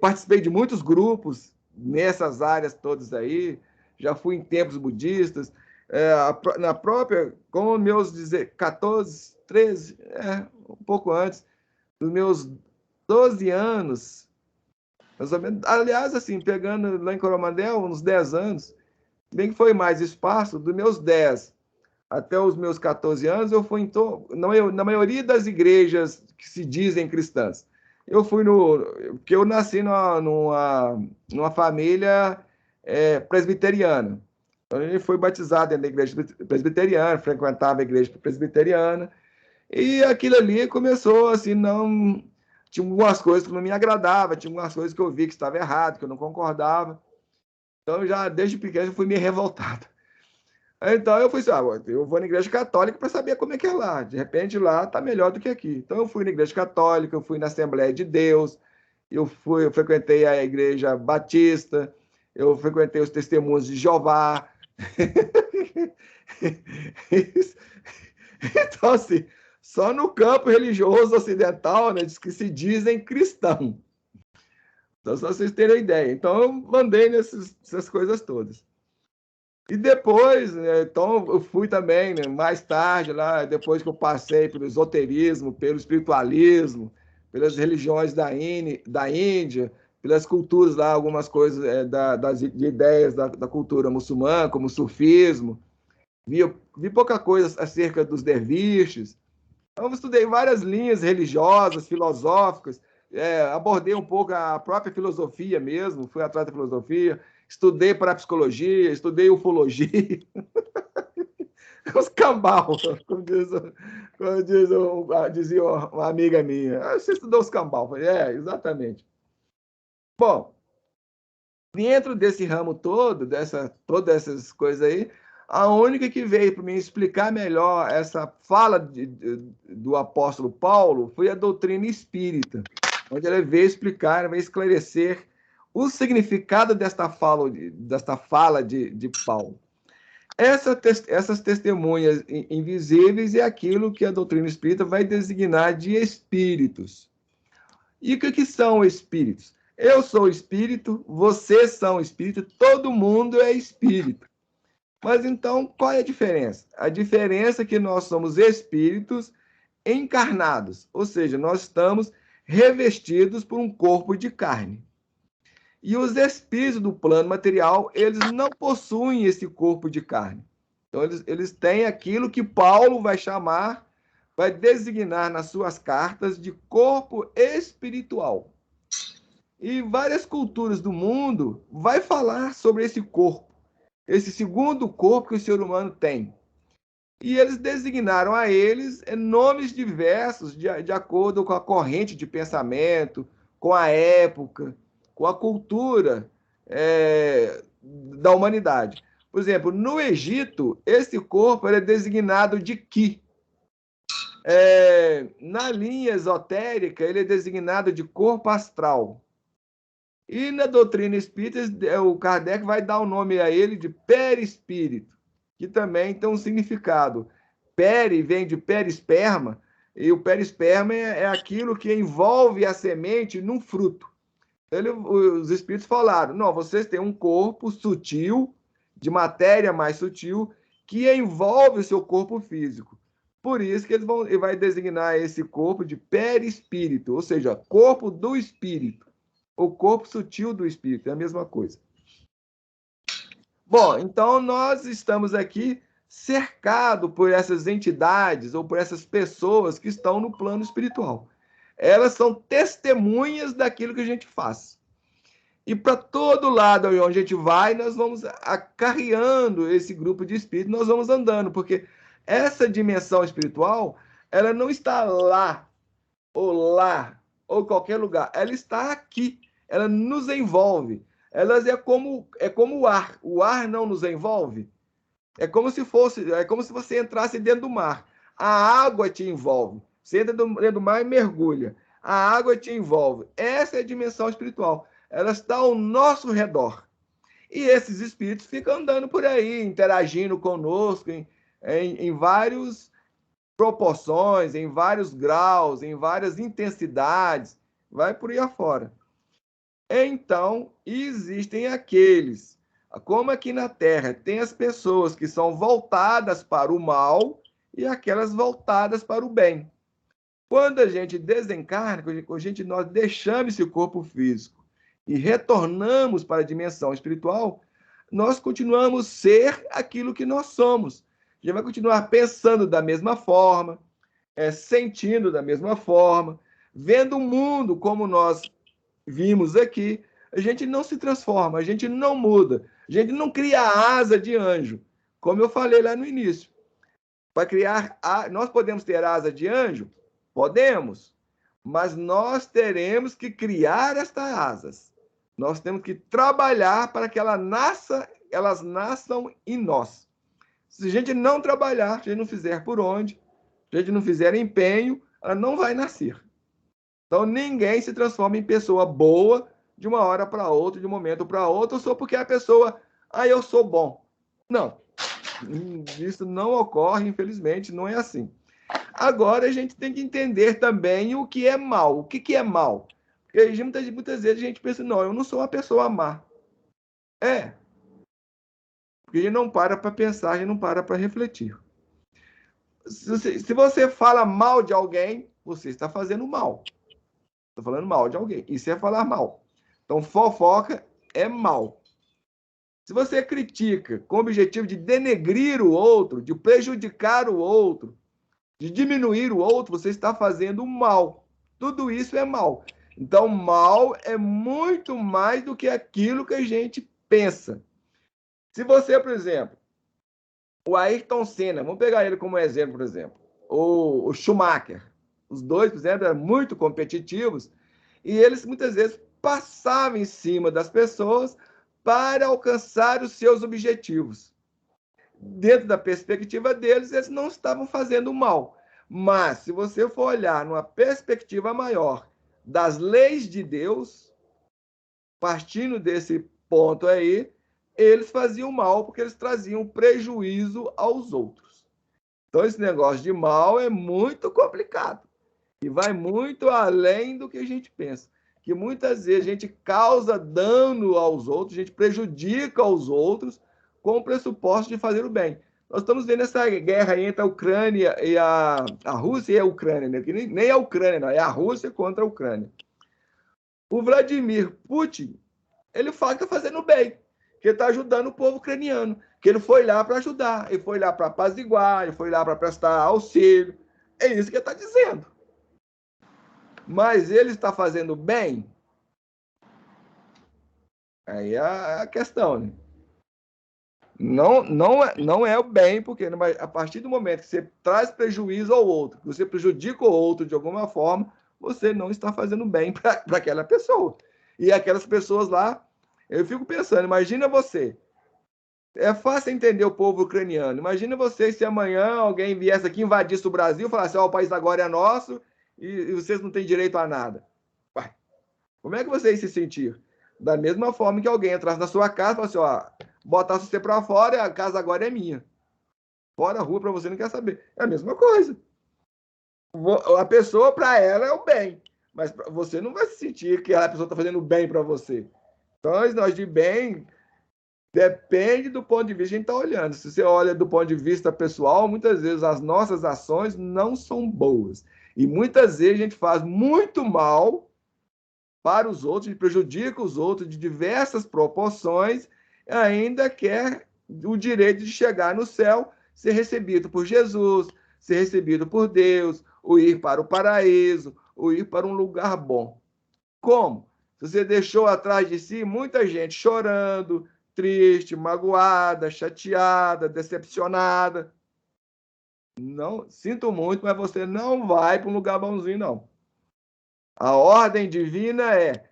participei de muitos grupos nessas áreas todas aí. Já fui em templos budistas. Na própria, com meus 14, 13, um pouco antes, dos meus 12 anos, mais ou menos. Aliás, assim, pegando lá em Coromandel, uns 10 anos, bem que foi mais espaço, dos meus 10 até os meus 14 anos, eu fui na maioria das igrejas que se dizem cristãs. Eu fui porque eu nasci numa família presbiteriana. Então, a gente foi batizado dentro da igreja presbiteriana, frequentava a igreja presbiteriana, e aquilo ali começou assim, não... Tinha algumas coisas que não me agradavam, tinha algumas coisas que eu vi que estava errado, que eu não concordava. Então, já desde pequeno, eu fui meio revoltado. Então, eu fui assim, eu vou na igreja católica para saber como é que é lá. De repente, lá está melhor do que aqui. Então, eu fui na igreja católica, eu fui na Assembleia de Deus, eu frequentei a igreja batista, eu frequentei os testemunhos de Jeová. Então, assim, só no campo religioso ocidental, né, que se dizem cristão. Então, só vocês terem ideia. Então, eu mandei nessas coisas todas. E depois, né, então, eu fui também, né, mais tarde, lá, depois que eu passei pelo esoterismo, pelo espiritualismo, pelas religiões da Índia, pelas culturas lá, algumas coisas de ideias da cultura muçulmana, como o sufismo. Vi pouca coisa acerca dos derviches. Então, eu estudei várias linhas religiosas, filosóficas, abordei um pouco a própria filosofia mesmo, fui atrás da filosofia, estudei parapsicologia, estudei ufologia, os cambal, dizia uma amiga minha. Você estudou os cambal? Eu falei, exatamente. Bom, dentro desse ramo todo, todas essas coisas aí, a única que veio para me explicar melhor essa fala do apóstolo Paulo foi a doutrina espírita, onde ele veio explicar, veio esclarecer o significado desta fala de Paulo. Essas testemunhas invisíveis é aquilo que a doutrina espírita vai designar de espíritos. E o que são espíritos? Eu sou espírito, vocês são espírito, todo mundo é espírito. Mas então, qual é a diferença? A diferença é que nós somos espíritos encarnados, ou seja, nós estamos revestidos por um corpo de carne. E os espíritos do plano material, eles não possuem esse corpo de carne. Então, eles têm aquilo que Paulo vai designar nas suas cartas de corpo espiritual. E várias culturas do mundo vai falar sobre esse corpo, esse segundo corpo que o ser humano tem. E eles designaram a eles nomes diversos de acordo com a corrente de pensamento, com a época, com a cultura da humanidade. Por exemplo, no Egito, esse corpo ele é designado de Ki. Na linha esotérica, ele é designado de corpo astral. E na doutrina espírita, o Kardec vai dar o nome a ele de perispírito, que também tem um significado. Peri vem de perisperma, e o perisperma é aquilo que envolve a semente num fruto. Os espíritos falaram, não, vocês têm um corpo sutil, de matéria mais sutil, que envolve o seu corpo físico. Por isso que ele vai designar esse corpo de perispírito, ou seja, corpo do espírito. O corpo sutil do espírito, é a mesma coisa. Bom, então nós estamos aqui cercados por essas entidades ou por essas pessoas que estão no plano espiritual. Elas são testemunhas daquilo que a gente faz. E para todo lado onde a gente vai, nós vamos acarreando esse grupo de espíritos, nós vamos andando, porque essa dimensão espiritual, ela não está lá, ou qualquer lugar. Ela está aqui, ela nos envolve. Elas é como o ar. O ar não nos envolve. É como se você entrasse dentro do mar. A água te envolve. Você entra dentro do mar e mergulha. A água te envolve. Essa é a dimensão espiritual. Ela está ao nosso redor. E esses espíritos ficam andando por aí, interagindo conosco em várias proporções, em vários graus, em várias intensidades. Vai por aí afora. Então, existem aqueles, como aqui na Terra, tem as pessoas que são voltadas para o mal e aquelas voltadas para o bem. Quando a gente desencarna, nós deixamos esse corpo físico e retornamos para a dimensão espiritual, nós continuamos ser aquilo que nós somos. A gente vai continuar pensando da mesma forma, sentindo da mesma forma, vendo o mundo como nós vimos aqui. A gente não se transforma, a gente não muda, a gente não cria asa de anjo, como eu falei lá no início. Para criar, nós podemos ter asa de anjo? Podemos, mas nós teremos que criar estas asas. Nós temos que trabalhar para que elas nasçam em nós. Se a gente não trabalhar, se a gente não fizer por onde, se a gente não fizer empenho, ela não vai nascer. Então, ninguém se transforma em pessoa boa de uma hora para outra, de um momento para outro, só porque a pessoa, eu sou bom. Não, isso não ocorre, infelizmente, não é assim. Agora, a gente tem que entender também o que é mal. O que é mal? Porque muitas vezes a gente pensa, não, eu não sou uma pessoa má. Porque a gente não para pensar, a gente não para refletir. Se você fala mal de alguém, você está fazendo mal. Está falando mal de alguém. Isso é falar mal. Então, fofoca é mal. Se você critica com o objetivo de denegrir o outro, de prejudicar o outro, de diminuir o outro, você está fazendo mal. Tudo isso é mal. Então, mal é muito mais do que aquilo que a gente pensa. Se você, por exemplo, o Ayrton Senna, vamos pegar ele como exemplo, por exemplo, o Schumacher, os dois, por exemplo, eram muito competitivos e eles muitas vezes passavam em cima das pessoas para alcançar os seus objetivos. Dentro da perspectiva deles, eles não estavam fazendo mal. Mas, se você for olhar numa perspectiva maior das leis de Deus, partindo desse ponto aí, eles faziam mal porque eles traziam prejuízo aos outros. Então, esse negócio de mal é muito complicado e vai muito além do que a gente pensa. Que muitas vezes a gente causa dano aos outros, a gente prejudica os outros com o pressuposto de fazer o bem. Nós estamos vendo essa guerra entre a Ucrânia e a Rússia e a Ucrânia, né? Que nem a Ucrânia, não, é a Rússia contra a Ucrânia. O Vladimir Putin, ele fala que está fazendo bem, que ele está ajudando o povo ucraniano, que ele foi lá para ajudar, ele foi lá para apaziguar, ele foi lá para prestar auxílio. É isso que ele está dizendo. Mas ele está fazendo bem? Aí é a questão, né? Não é o bem, porque a partir do momento que você traz prejuízo ao outro, que você prejudica o outro de alguma forma, você não está fazendo bem para aquela pessoa. E aquelas pessoas lá, eu fico pensando, imagina você, É fácil entender o povo ucraniano. Imagina vocês se amanhã alguém viesse aqui, invadisse o Brasil, falasse, ó, o país agora é nosso e vocês não têm direito a nada. Ué, como é que vocês se sentir? Da mesma forma que alguém entrasse na sua casa e falasse, ó, botasse você para fora e a casa agora é minha. Fora a rua para você não quer saber. É a mesma coisa. A pessoa, para ela, é o bem. Mas você não vai sentir que a pessoa está fazendo bem para você. Então, nós de bem depende do ponto de vista que a gente está olhando. Se você olha do ponto de vista pessoal, muitas vezes as nossas ações não são boas. E muitas vezes a gente faz muito mal para os outros, a gente prejudica os outros de diversas proporções, e ainda quer o direito de chegar no céu, ser recebido por Jesus, ser recebido por Deus, ou ir para o paraíso, ou ir para um lugar bom. Como? Se você deixou atrás de si muita gente chorando, triste, magoada, chateada, decepcionada. Não, sinto muito, mas você não vai para um lugar bonzinho, não. A ordem divina é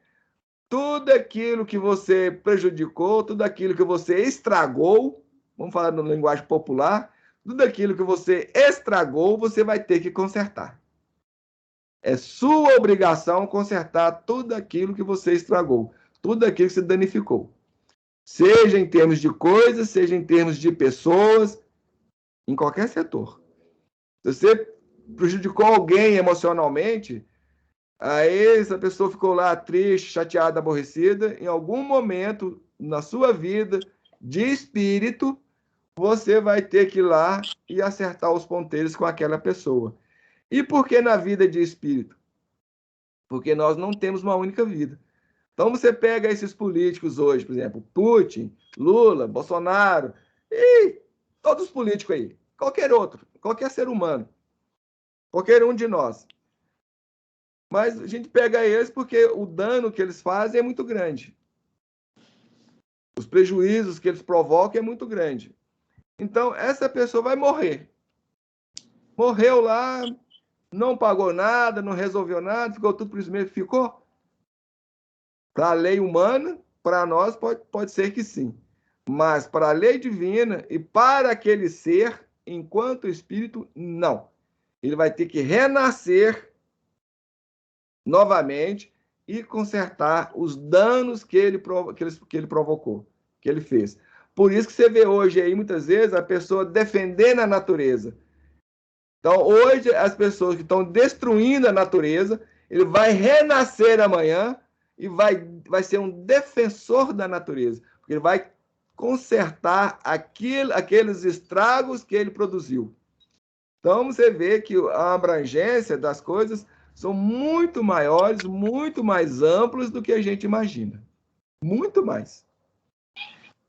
tudo aquilo que você prejudicou, tudo aquilo que você estragou, vamos falar na linguagem popular, tudo aquilo que você estragou, você vai ter que consertar. É sua obrigação consertar tudo aquilo que você estragou, tudo aquilo que você danificou. Seja em termos de coisas, seja em termos de pessoas, em qualquer setor. Se você prejudicou alguém emocionalmente, aí essa pessoa ficou lá triste, chateada, aborrecida, em algum momento na sua vida de espírito, você vai ter que ir lá e acertar os ponteiros com aquela pessoa. E por que na vida de espírito? Porque nós não temos uma única vida. Então você pega esses políticos hoje, por exemplo, Putin, Lula, Bolsonaro, e todos os políticos aí, qualquer outro, qualquer ser humano, qualquer um de nós. Mas a gente pega eles porque o dano que eles fazem é muito grande. Os prejuízos que eles provocam é muito grande. Então, essa pessoa vai morrer. Morreu lá, não pagou nada, não resolveu nada, ficou tudo por isso mesmo. Ficou? Para a lei humana, para nós, pode ser que sim. Mas para a lei divina e para aquele ser, enquanto espírito, não. Ele vai ter que renascer novamente e consertar os danos que ele provocou, que ele fez. Por isso que você vê hoje aí, muitas vezes, a pessoa defendendo a natureza. Então, hoje, as pessoas que estão destruindo a natureza, ele vai renascer amanhã e vai ser um defensor da natureza. Porque ele vai consertar aqueles estragos que ele produziu. Então, você vê que a abrangência das coisas são muito maiores, muito mais amplos do que a gente imagina. Muito mais.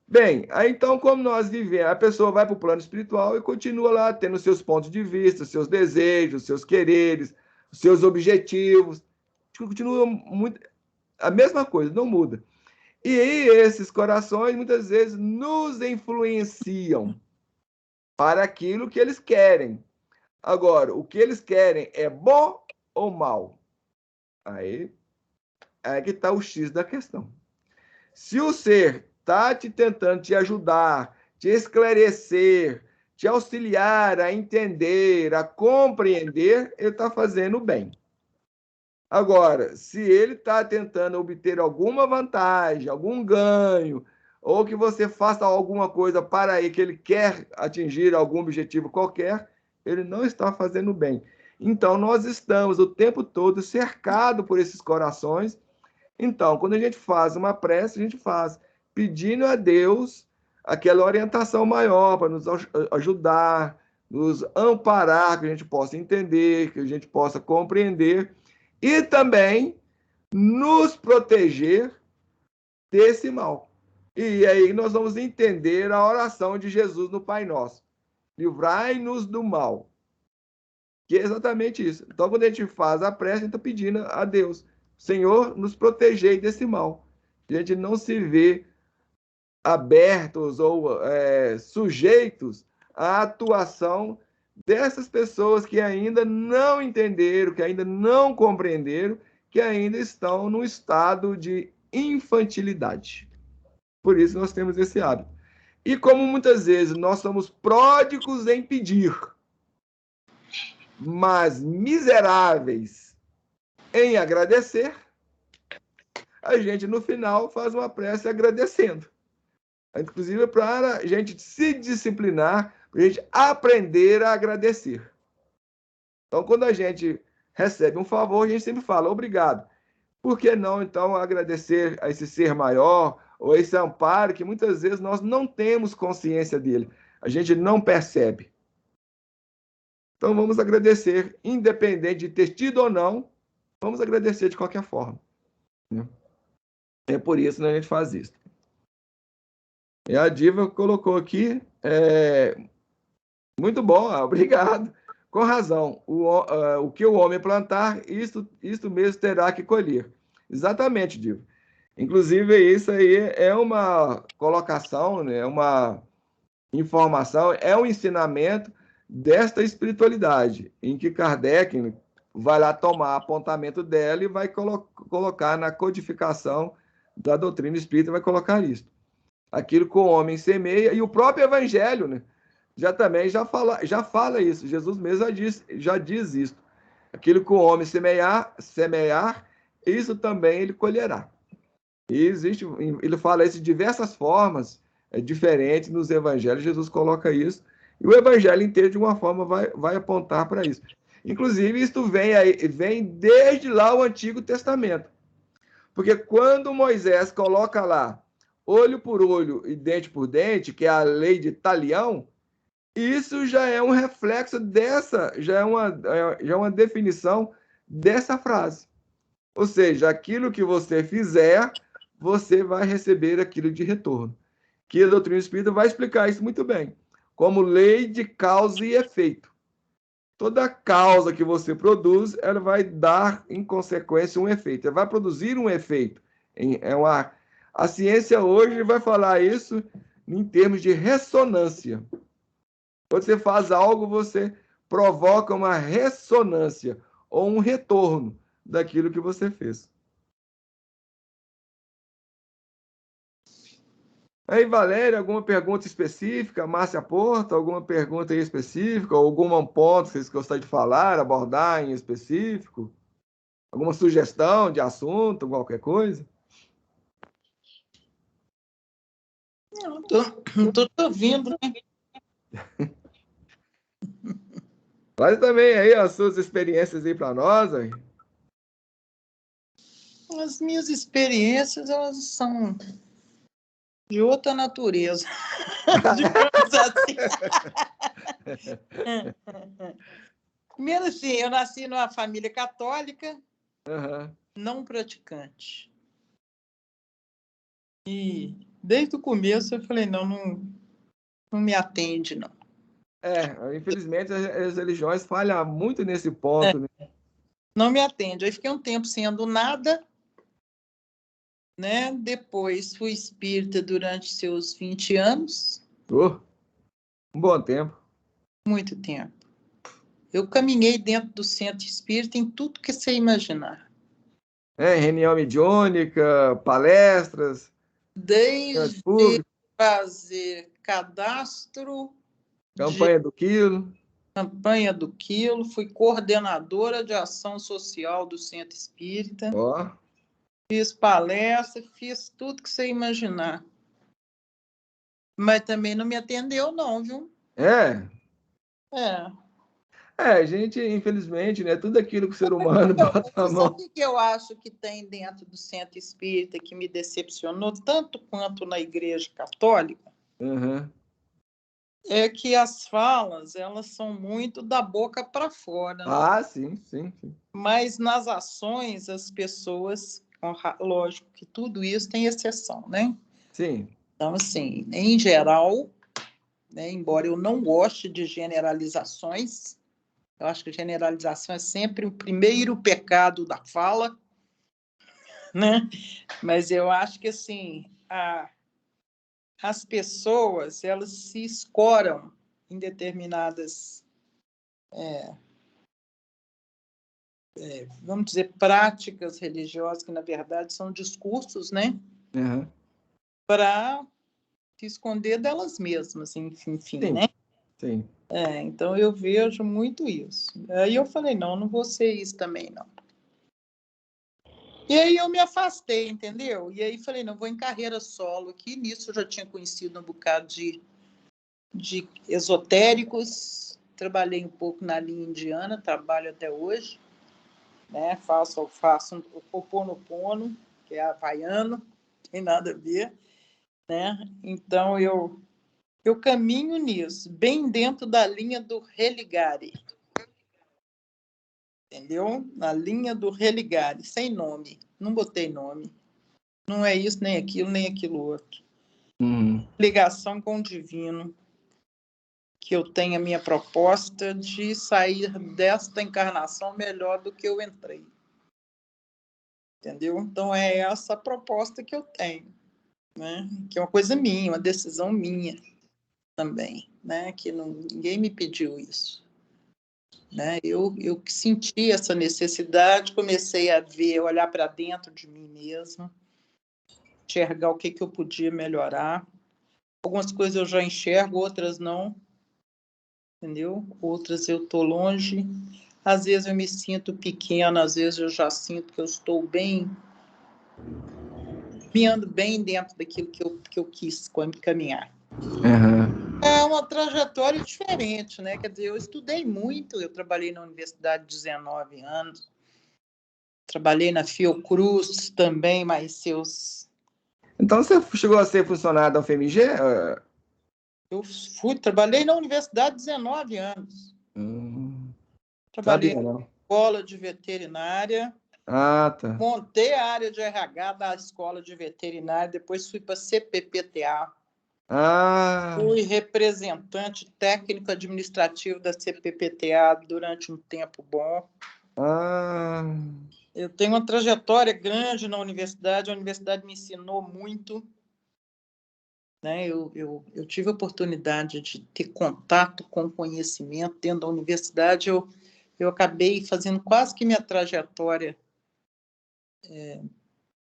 Bem, aí então, como nós vivemos, a pessoa vai para o plano espiritual e continua lá tendo seus pontos de vista, seus desejos, seus quereres, seus objetivos. Continua muito a mesma coisa, não muda. E aí, esses corações, muitas vezes, nos influenciam para aquilo que eles querem. Agora, o que eles querem é bom ou mal? Aí é que está o X da questão. Se o ser está tentando te ajudar, te esclarecer, te auxiliar a entender, a compreender, ele está fazendo bem. Agora, se ele está tentando obter alguma vantagem, algum ganho, ou que você faça alguma coisa para ele, que ele quer atingir algum objetivo qualquer, ele não está fazendo bem. Então, nós estamos o tempo todo cercados por esses corações. Então, quando a gente faz uma prece, a gente faz pedindo a Deus aquela orientação maior para nos ajudar, nos amparar, que a gente possa entender, que a gente possa compreender e também nos proteger desse mal. E aí nós vamos entender a oração de Jesus no Pai Nosso. Livrai-nos do mal. Que é exatamente isso. Então, quando a gente faz a prece, a gente está pedindo a Deus, Senhor, nos protegei desse mal. A gente não se vê abertos ou sujeitos à atuação dessas pessoas que ainda não entenderam, que ainda não compreenderam, que ainda estão no estado de infantilidade. Por isso nós temos esse hábito. E como muitas vezes nós somos pródigos em pedir, mas miseráveis em agradecer, a gente no final faz uma prece agradecendo. Inclusive para a gente se disciplinar, para a gente aprender a agradecer. Então, quando a gente recebe um favor, a gente sempre fala obrigado. Por que não, então, agradecer a esse ser maior ou a esse amparo que muitas vezes nós não temos consciência dele, a gente não percebe. Então, vamos agradecer, independente de ter tido ou não, vamos agradecer de qualquer forma. É por isso que a gente faz isso. E a Diva colocou aqui, muito bom, obrigado. Com razão, o que o homem plantar, isto mesmo terá que colher. Exatamente, Diva. Inclusive, isso aí é uma colocação, né? É uma informação, é um ensinamento desta espiritualidade, em que Kardec vai lá tomar apontamento dela e vai colocar na codificação da doutrina espírita, vai colocar isso. Aquilo que o homem semeia, e o próprio Evangelho, né? Já fala isso. Jesus mesmo já diz isso. Aquilo que o homem semear, isso também ele colherá. E ele fala isso de diversas formas diferentes nos evangelhos. Jesus coloca isso. E o evangelho inteiro, de uma forma, vai apontar para isso. Inclusive, isso vem desde lá o Antigo Testamento. Porque quando Moisés coloca lá olho por olho e dente por dente, que é a lei de Talião, isso já é um reflexo já é uma definição dessa frase. Ou seja, aquilo que você fizer, você vai receber aquilo de retorno. Que a doutrina espírita vai explicar isso muito bem, como lei de causa e efeito. Toda causa que você produz, ela vai dar, em consequência, um efeito. Ela vai produzir um efeito. A ciência hoje vai falar isso em termos de ressonância. Quando você faz algo, você provoca uma ressonância ou um retorno daquilo que você fez. Aí, Valéria, alguma pergunta específica? Márcia Porto, alguma pergunta aí específica? Ou algum ponto que vocês gostariam de falar, abordar em específico? Alguma sugestão de assunto, qualquer coisa? Não, tô ouvindo, né? Fale também aí as suas experiências aí para nós. Aí. As minhas experiências, elas são de outra natureza, digamos assim. Primeiro, assim, eu nasci numa família católica, não praticante. E desde o começo eu falei, não me atende, não. Infelizmente as religiões falham muito nesse ponto. Né? Não me atende. Aí fiquei um tempo sendo nada, né? Depois fui espírita durante seus 20 anos. Um bom tempo. Muito tempo. Eu caminhei dentro do centro espírita em tudo que você imaginar. Reunião mediúnica, palestras. Desde fazer cadastro, campanha do quilo. Campanha do quilo, fui coordenadora de ação social do Centro Espírita. Fiz palestra, fiz tudo que você imaginar. Mas também não me atendeu, não, viu? Gente, infelizmente, né? Tudo aquilo que o ser humano bota a mão. Sabe o que eu acho que tem dentro do Centro Espírita que me decepcionou, tanto quanto na Igreja Católica? É que as falas, elas são muito da boca para fora. Né? Sim. Mas nas ações, as pessoas, lógico que tudo isso tem exceção, né? Sim. Então, assim, em geral, né, embora eu não goste de generalizações, eu acho que generalização é sempre o primeiro pecado da fala, né? Mas eu acho que, assim, as pessoas, elas se escoram em determinadas, vamos dizer, práticas religiosas, que, na verdade, são discursos, né? Para se esconder delas mesmas, enfim, Sim, né? sim. Então eu vejo muito isso. Aí eu falei, não vou ser isso também, não. E aí eu me afastei, entendeu? E aí falei, não, vou em carreira solo aqui. Nisso eu já tinha conhecido um bocado de esotéricos, trabalhei um pouco na linha indiana, trabalho até hoje, né? Faço o Ho'oponopono, que é havaiano, tem nada a ver, né? Então eu caminho nisso, bem dentro da linha do Religare, entendeu? Na linha do Religare, sem nome, não botei nome, não é isso, nem aquilo outro. Ligação com o divino, que eu tenho a minha proposta de sair desta encarnação melhor do que eu entrei. Entendeu? Então, é essa a proposta que eu tenho, né? Que é uma coisa minha, uma decisão minha também, né? Que ninguém me pediu isso. Né? Eu senti essa necessidade, comecei a ver, olhar para dentro de mim mesma, enxergar o que eu podia melhorar. Algumas coisas eu já enxergo, outras não. Entendeu? Outras eu estou longe. Às vezes eu me sinto pequena, às vezes eu já sinto que eu estou bem, caminhando bem dentro daquilo que eu quis caminhar. É uma trajetória diferente, né? Quer dizer, eu estudei muito, eu trabalhei na universidade 19 anos, trabalhei na Fiocruz também, mas seus... Então você chegou a ser funcionário da UFMG? Eu trabalhei na universidade 19 anos. Trabalhei Sabia, na não? escola de veterinária. Ah, tá. Montei a área de RH da escola de veterinária, depois fui para a CPPTA. Fui representante técnico administrativo da CPPTA durante um tempo bom. Eu tenho uma trajetória grande na universidade, a universidade me ensinou muito. Né? Eu tive a oportunidade de ter contato com conhecimento dentro da universidade. Eu acabei fazendo quase que minha trajetória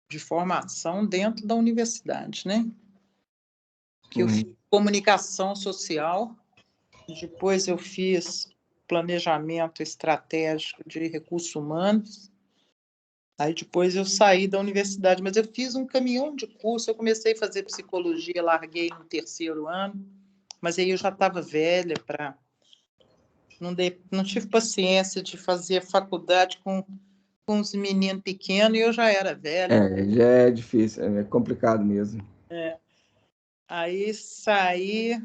de formação dentro da universidade, né? Que eu fiz comunicação social, depois eu fiz planejamento estratégico de recursos humanos, aí depois eu saí da universidade, mas eu fiz um caminhão de curso, eu comecei a fazer psicologia, larguei no 3º ano, mas aí eu já estava velha para... Não tive paciência de fazer faculdade com uns meninos pequenos e eu já era velha. Já é difícil, é complicado mesmo. Aí saí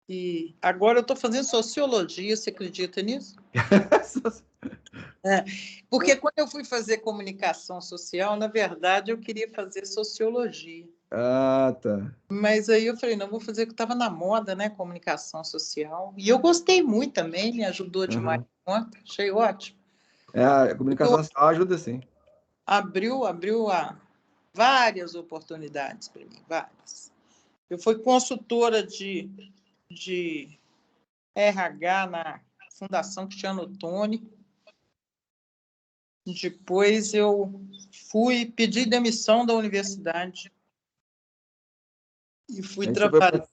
e agora eu estou fazendo sociologia, você acredita nisso? Porque quando eu fui fazer comunicação social, na verdade, eu queria fazer sociologia. Tá. Mas aí eu falei, não, vou fazer o que estava na moda, né? Comunicação social. E eu gostei muito também, me ajudou demais. Achei ótimo. A comunicação social ajuda, sim. Abriu várias oportunidades para mim, várias. Eu fui consultora de RH na Fundação Cristiano Ottoni. Depois eu pedi demissão da universidade e fui trabalhar.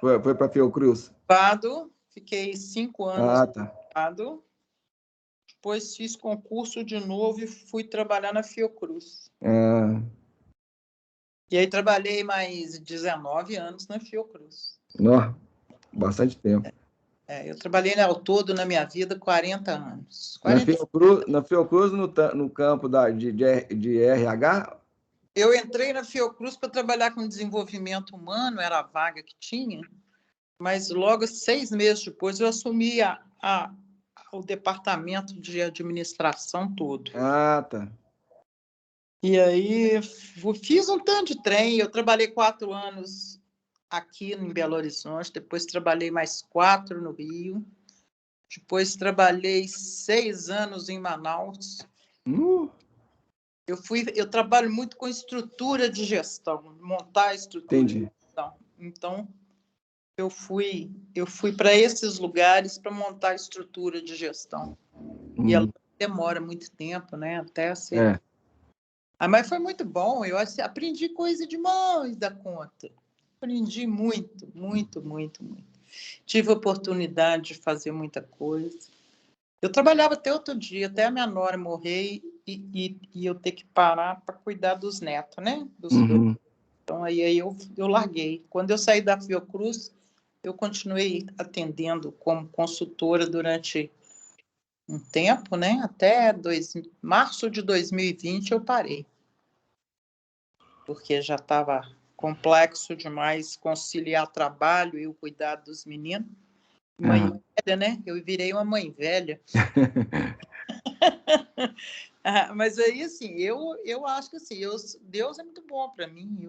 Foi para Fiocruz? Fiquei 5 anos ocupado. Depois fiz concurso de novo e fui trabalhar na Fiocruz. E aí trabalhei mais 19 anos na Fiocruz. Bastante tempo. Eu trabalhei ao todo na minha vida 40 anos. Na Fiocruz no campo de RH? Eu entrei na Fiocruz para trabalhar com desenvolvimento humano, era a vaga que tinha, mas logo 6 meses depois eu assumi o departamento de administração todo. Tá. E aí fiz um tanto de trem, eu trabalhei 4 anos aqui em Belo Horizonte, depois trabalhei mais 4 no Rio, depois trabalhei 6 anos em Manaus. Eu trabalho muito com estrutura de gestão, montar a estrutura de gestão. Então, eu fui para esses lugares para montar a estrutura de gestão. E ela demora muito tempo, né? Até ser... Mas foi muito bom, eu aprendi coisa demais da conta. Aprendi muito, muito, muito, muito. Tive a oportunidade de fazer muita coisa. Eu trabalhava até outro dia, até a minha nora morrer e eu ter que parar para cuidar dos netos, né? Dos dois. Então, aí eu larguei. Quando eu saí da Fiocruz, eu continuei atendendo como consultora durante um tempo, né? Até março de 2020 eu parei, porque já estava complexo demais conciliar trabalho e o cuidado dos meninos. Mãe velha, né? Eu virei uma mãe velha. Mas aí, assim, eu acho que assim, Deus é muito bom para mim.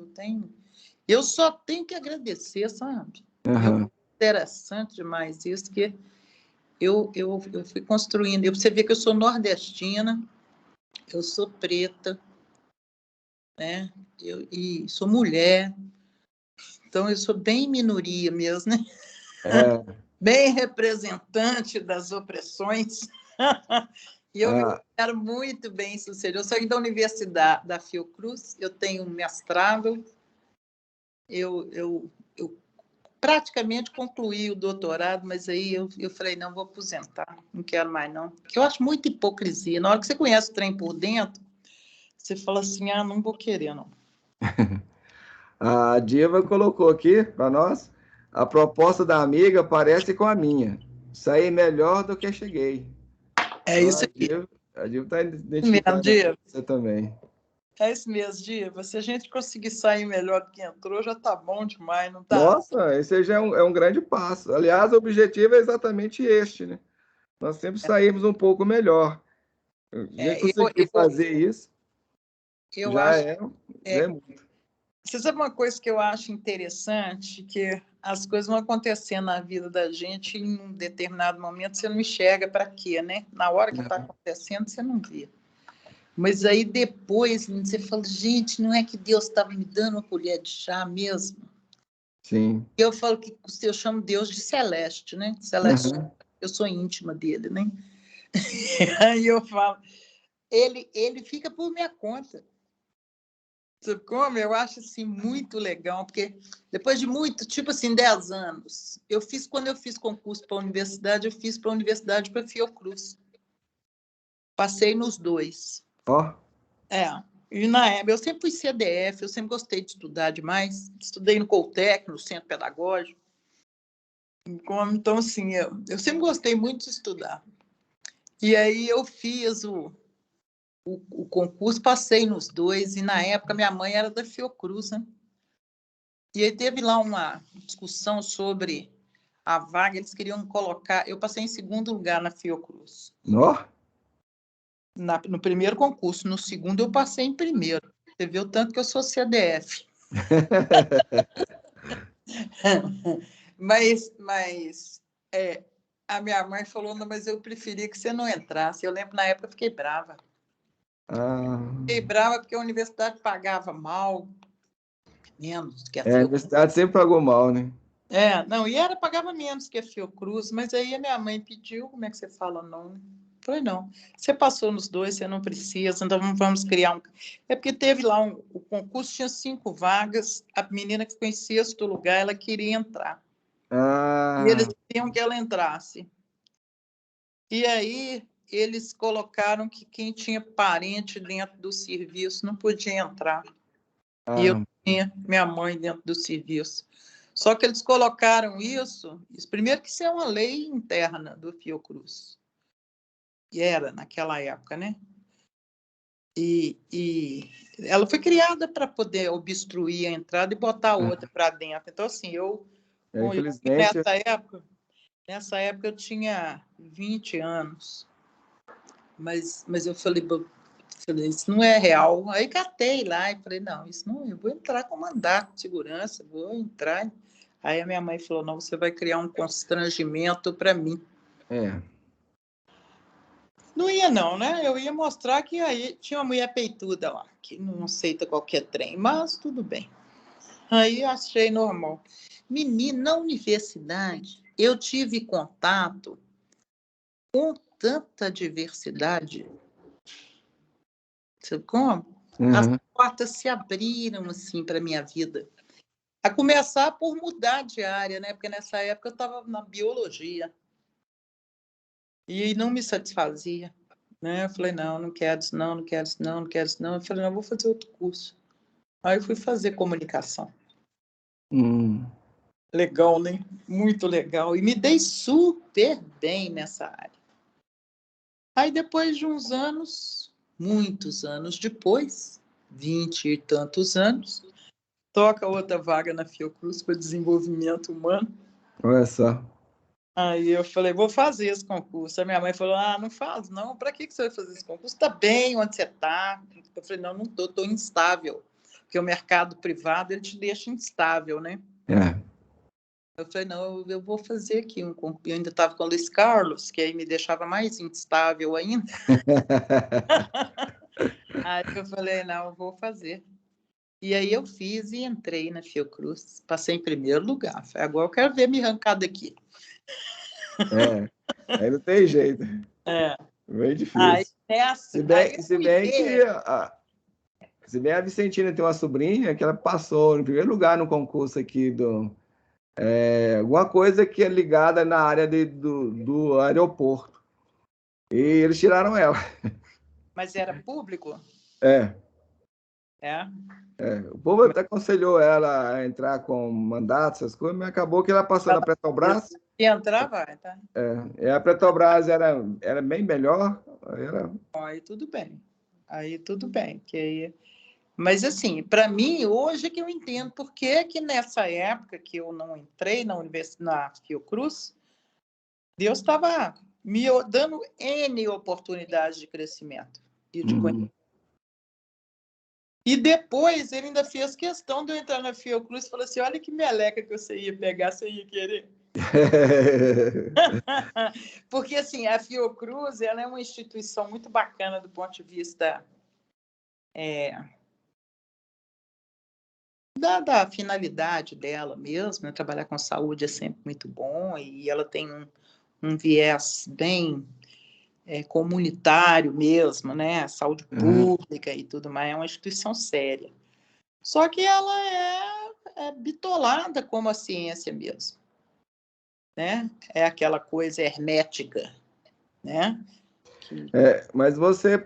Eu só tenho que agradecer, sabe? Interessante demais isso, que eu fui construindo. Você vê que eu sou nordestina, eu sou preta, né? E sou mulher, então eu sou bem minoria mesmo, né? Bem representante das opressões. E eu me considero muito bem sucedida. Eu sou da Universidade da Fiocruz, eu tenho um mestrado, eu praticamente concluí o doutorado, mas aí eu falei, não, vou aposentar, não quero mais não. Porque eu acho muita hipocrisia. Na hora que você conhece o trem por dentro, você fala assim, não vou querer, não. A Diva colocou aqui para nós, a proposta da amiga parece com a minha. Saí melhor do que cheguei. É isso aqui. A Diva está identificando você também. É isso mesmo, Diva. Se a gente conseguir sair melhor do que entrou, já tá bom demais, não tá? Nossa, esse já é um grande passo. Aliás, o objetivo é exatamente este, né? Nós sempre saímos um pouco melhor. A gente conseguir fazer isso, já é muito. Você sabe uma coisa que eu acho interessante? Que as coisas vão acontecendo na vida da gente e em um determinado momento você não enxerga para quê, né? Na hora que está acontecendo, você não vê. Mas aí depois você fala, gente, não é que Deus estava me dando uma colher de chá mesmo? Sim. Eu falo que eu chamo Deus de Celeste, né? Celeste, eu sou íntima dele, né? Aí eu falo, ele fica por minha conta. Sabe como? Eu acho assim muito legal, porque depois de muito, tipo assim, 10 anos, quando eu fiz concurso para a universidade, eu fiz para a universidade para Fiocruz. Passei nos dois. E na época, eu sempre fui CDF, eu sempre gostei de estudar demais. Estudei no Coltec, no Centro Pedagógico. Então, assim, eu sempre gostei muito de estudar. E aí eu fiz o concurso, passei nos dois, e na época minha mãe era da Fiocruz, né? E aí teve lá uma discussão sobre a vaga, eles queriam colocar... Eu passei em segundo lugar na Fiocruz. No primeiro concurso, no segundo eu passei em primeiro. Você viu o tanto que eu sou CDF. mas a minha mãe falou, não, mas eu preferia que você não entrasse. Eu lembro, na época, eu fiquei brava. Fiquei brava porque a universidade pagava mal, menos que a Fiocruz. A universidade sempre pagou mal, né? Não, e pagava menos que a Fiocruz, mas aí a minha mãe pediu, como é que você fala não? Falei, não, você passou nos dois, você não precisa, então vamos criar um... É porque teve lá o concurso, tinha 5 vagas, a menina que ficou em 6º lugar, ela queria entrar. E eles queriam que ela entrasse. E aí eles colocaram que quem tinha parente dentro do serviço não podia entrar. E eu tinha minha mãe dentro do serviço. Só que eles colocaram isso, primeiro que isso é uma lei interna do Fiocruz. E era naquela época, né? E ela foi criada para poder obstruir a entrada e botar outra para dentro. Então, assim, infelizmente... nessa época eu tinha 20 anos. Mas eu falei, isso não é real. Aí catei lá e falei, não, isso não, eu vou entrar com mandato de segurança, vou entrar. Aí a minha mãe falou, não, você vai criar um constrangimento para mim. Não ia não, né? Eu ia mostrar que aí tinha uma mulher peituda lá, que não aceita qualquer trem, mas tudo bem. Aí achei normal. Menina, na universidade, eu tive contato com tanta diversidade. Sabe como? As portas se abriram assim para minha vida. A começar por mudar de área, né? Porque nessa época eu estava na biologia e não me satisfazia, né? Eu falei, não quero isso, não quero isso, não quero isso, não. Eu falei, não, vou fazer outro curso. Aí eu fui fazer comunicação. Legal, né? Muito legal. E me dei super bem nessa área. Aí depois de uns anos, muitos anos depois, 20 e tantos anos, toca outra vaga na Fiocruz para desenvolvimento humano. Olha só. Aí eu falei, vou fazer esse concurso. A minha mãe falou, não faz, não. Para que você vai fazer esse concurso? Está bem onde você está. Eu falei, não estou instável. Porque o mercado privado, ele te deixa instável, né? Eu falei, não, eu vou fazer aqui um concurso. Eu ainda estava com o Luiz Carlos, que aí me deixava mais instável ainda. Aí eu falei, não, eu vou fazer. E aí eu fiz e entrei na Fiocruz. Passei em primeiro lugar. Falei, agora eu quero ver me arrancar daqui. Aí não tem jeito. Bem Aí, difícil. nessa, Se bem a Vicentina tem uma sobrinha que ela passou em primeiro lugar no concurso aqui alguma coisa que é ligada na área do aeroporto. E eles tiraram ela. Mas era público? É. É. O povo até aconselhou ela a entrar com mandato, essas coisas, mas acabou que ela passou na Petrobras. Se entrar, vai, tá? E a Petrobras era bem melhor. Aí tudo bem. Aí tudo bem. Mas, assim, para mim, hoje é que eu entendo por que nessa época que eu não entrei na Fiocruz, Deus estava me dando N oportunidades de crescimento e de conhecimento. E depois ele ainda fez questão de eu entrar na Fiocruz e falou assim, olha que meleca que você ia pegar, você ia querer. Porque, assim, a Fiocruz ela é uma instituição muito bacana do ponto de vista da finalidade dela mesmo, né? Trabalhar com saúde é sempre muito bom e ela tem um viés bem comunitário mesmo, né? Saúde pública e tudo mais, é uma instituição séria. Só que ela é bitolada como a ciência mesmo, né? É aquela coisa hermética, né? Mas você,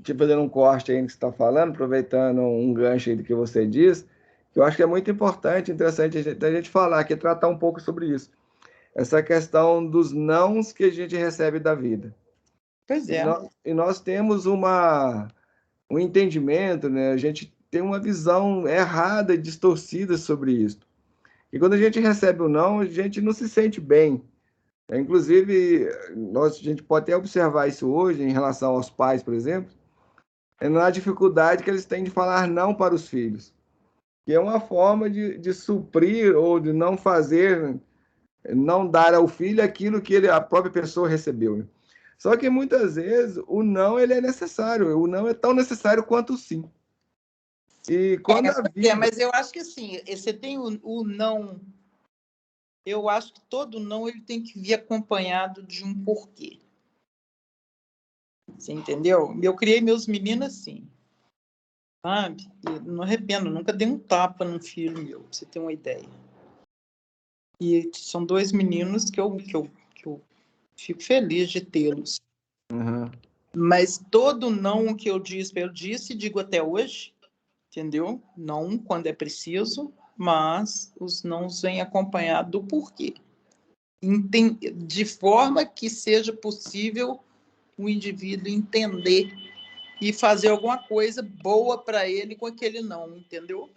te fazendo um corte aí no que você está falando, aproveitando um gancho aí do que você diz, que eu acho que é muito importante, interessante a gente falar aqui, tratar um pouco sobre isso. Essa questão dos nãos que a gente recebe da vida. Pois é. E nós temos um entendimento, né? A gente tem uma visão errada e distorcida sobre isso. E quando a gente recebe o não, a gente não se sente bem. Inclusive, a gente pode até observar isso hoje em relação aos pais, por exemplo, na dificuldade que eles têm de falar não para os filhos, que é uma forma de suprir ou de não fazer, não dar ao filho aquilo que a própria pessoa recebeu. Só que muitas vezes o não ele é necessário, o não é tão necessário quanto o sim. E quando a vida... mas eu acho que assim, você tem o não. Eu acho que todo não ele tem que vir acompanhado de um porquê. Você entendeu? Eu criei meus meninos assim, sabe? E não arrependo, nunca dei um tapa num filho meu, pra você ter uma ideia. E são dois meninos que eu fico feliz de tê-los. Mas todo não que eu disse e digo até hoje, entendeu? Não quando é preciso, mas os nãos vêm acompanhados do porquê. De forma que seja possível o indivíduo entender e fazer alguma coisa boa para ele com aquele não, entendeu?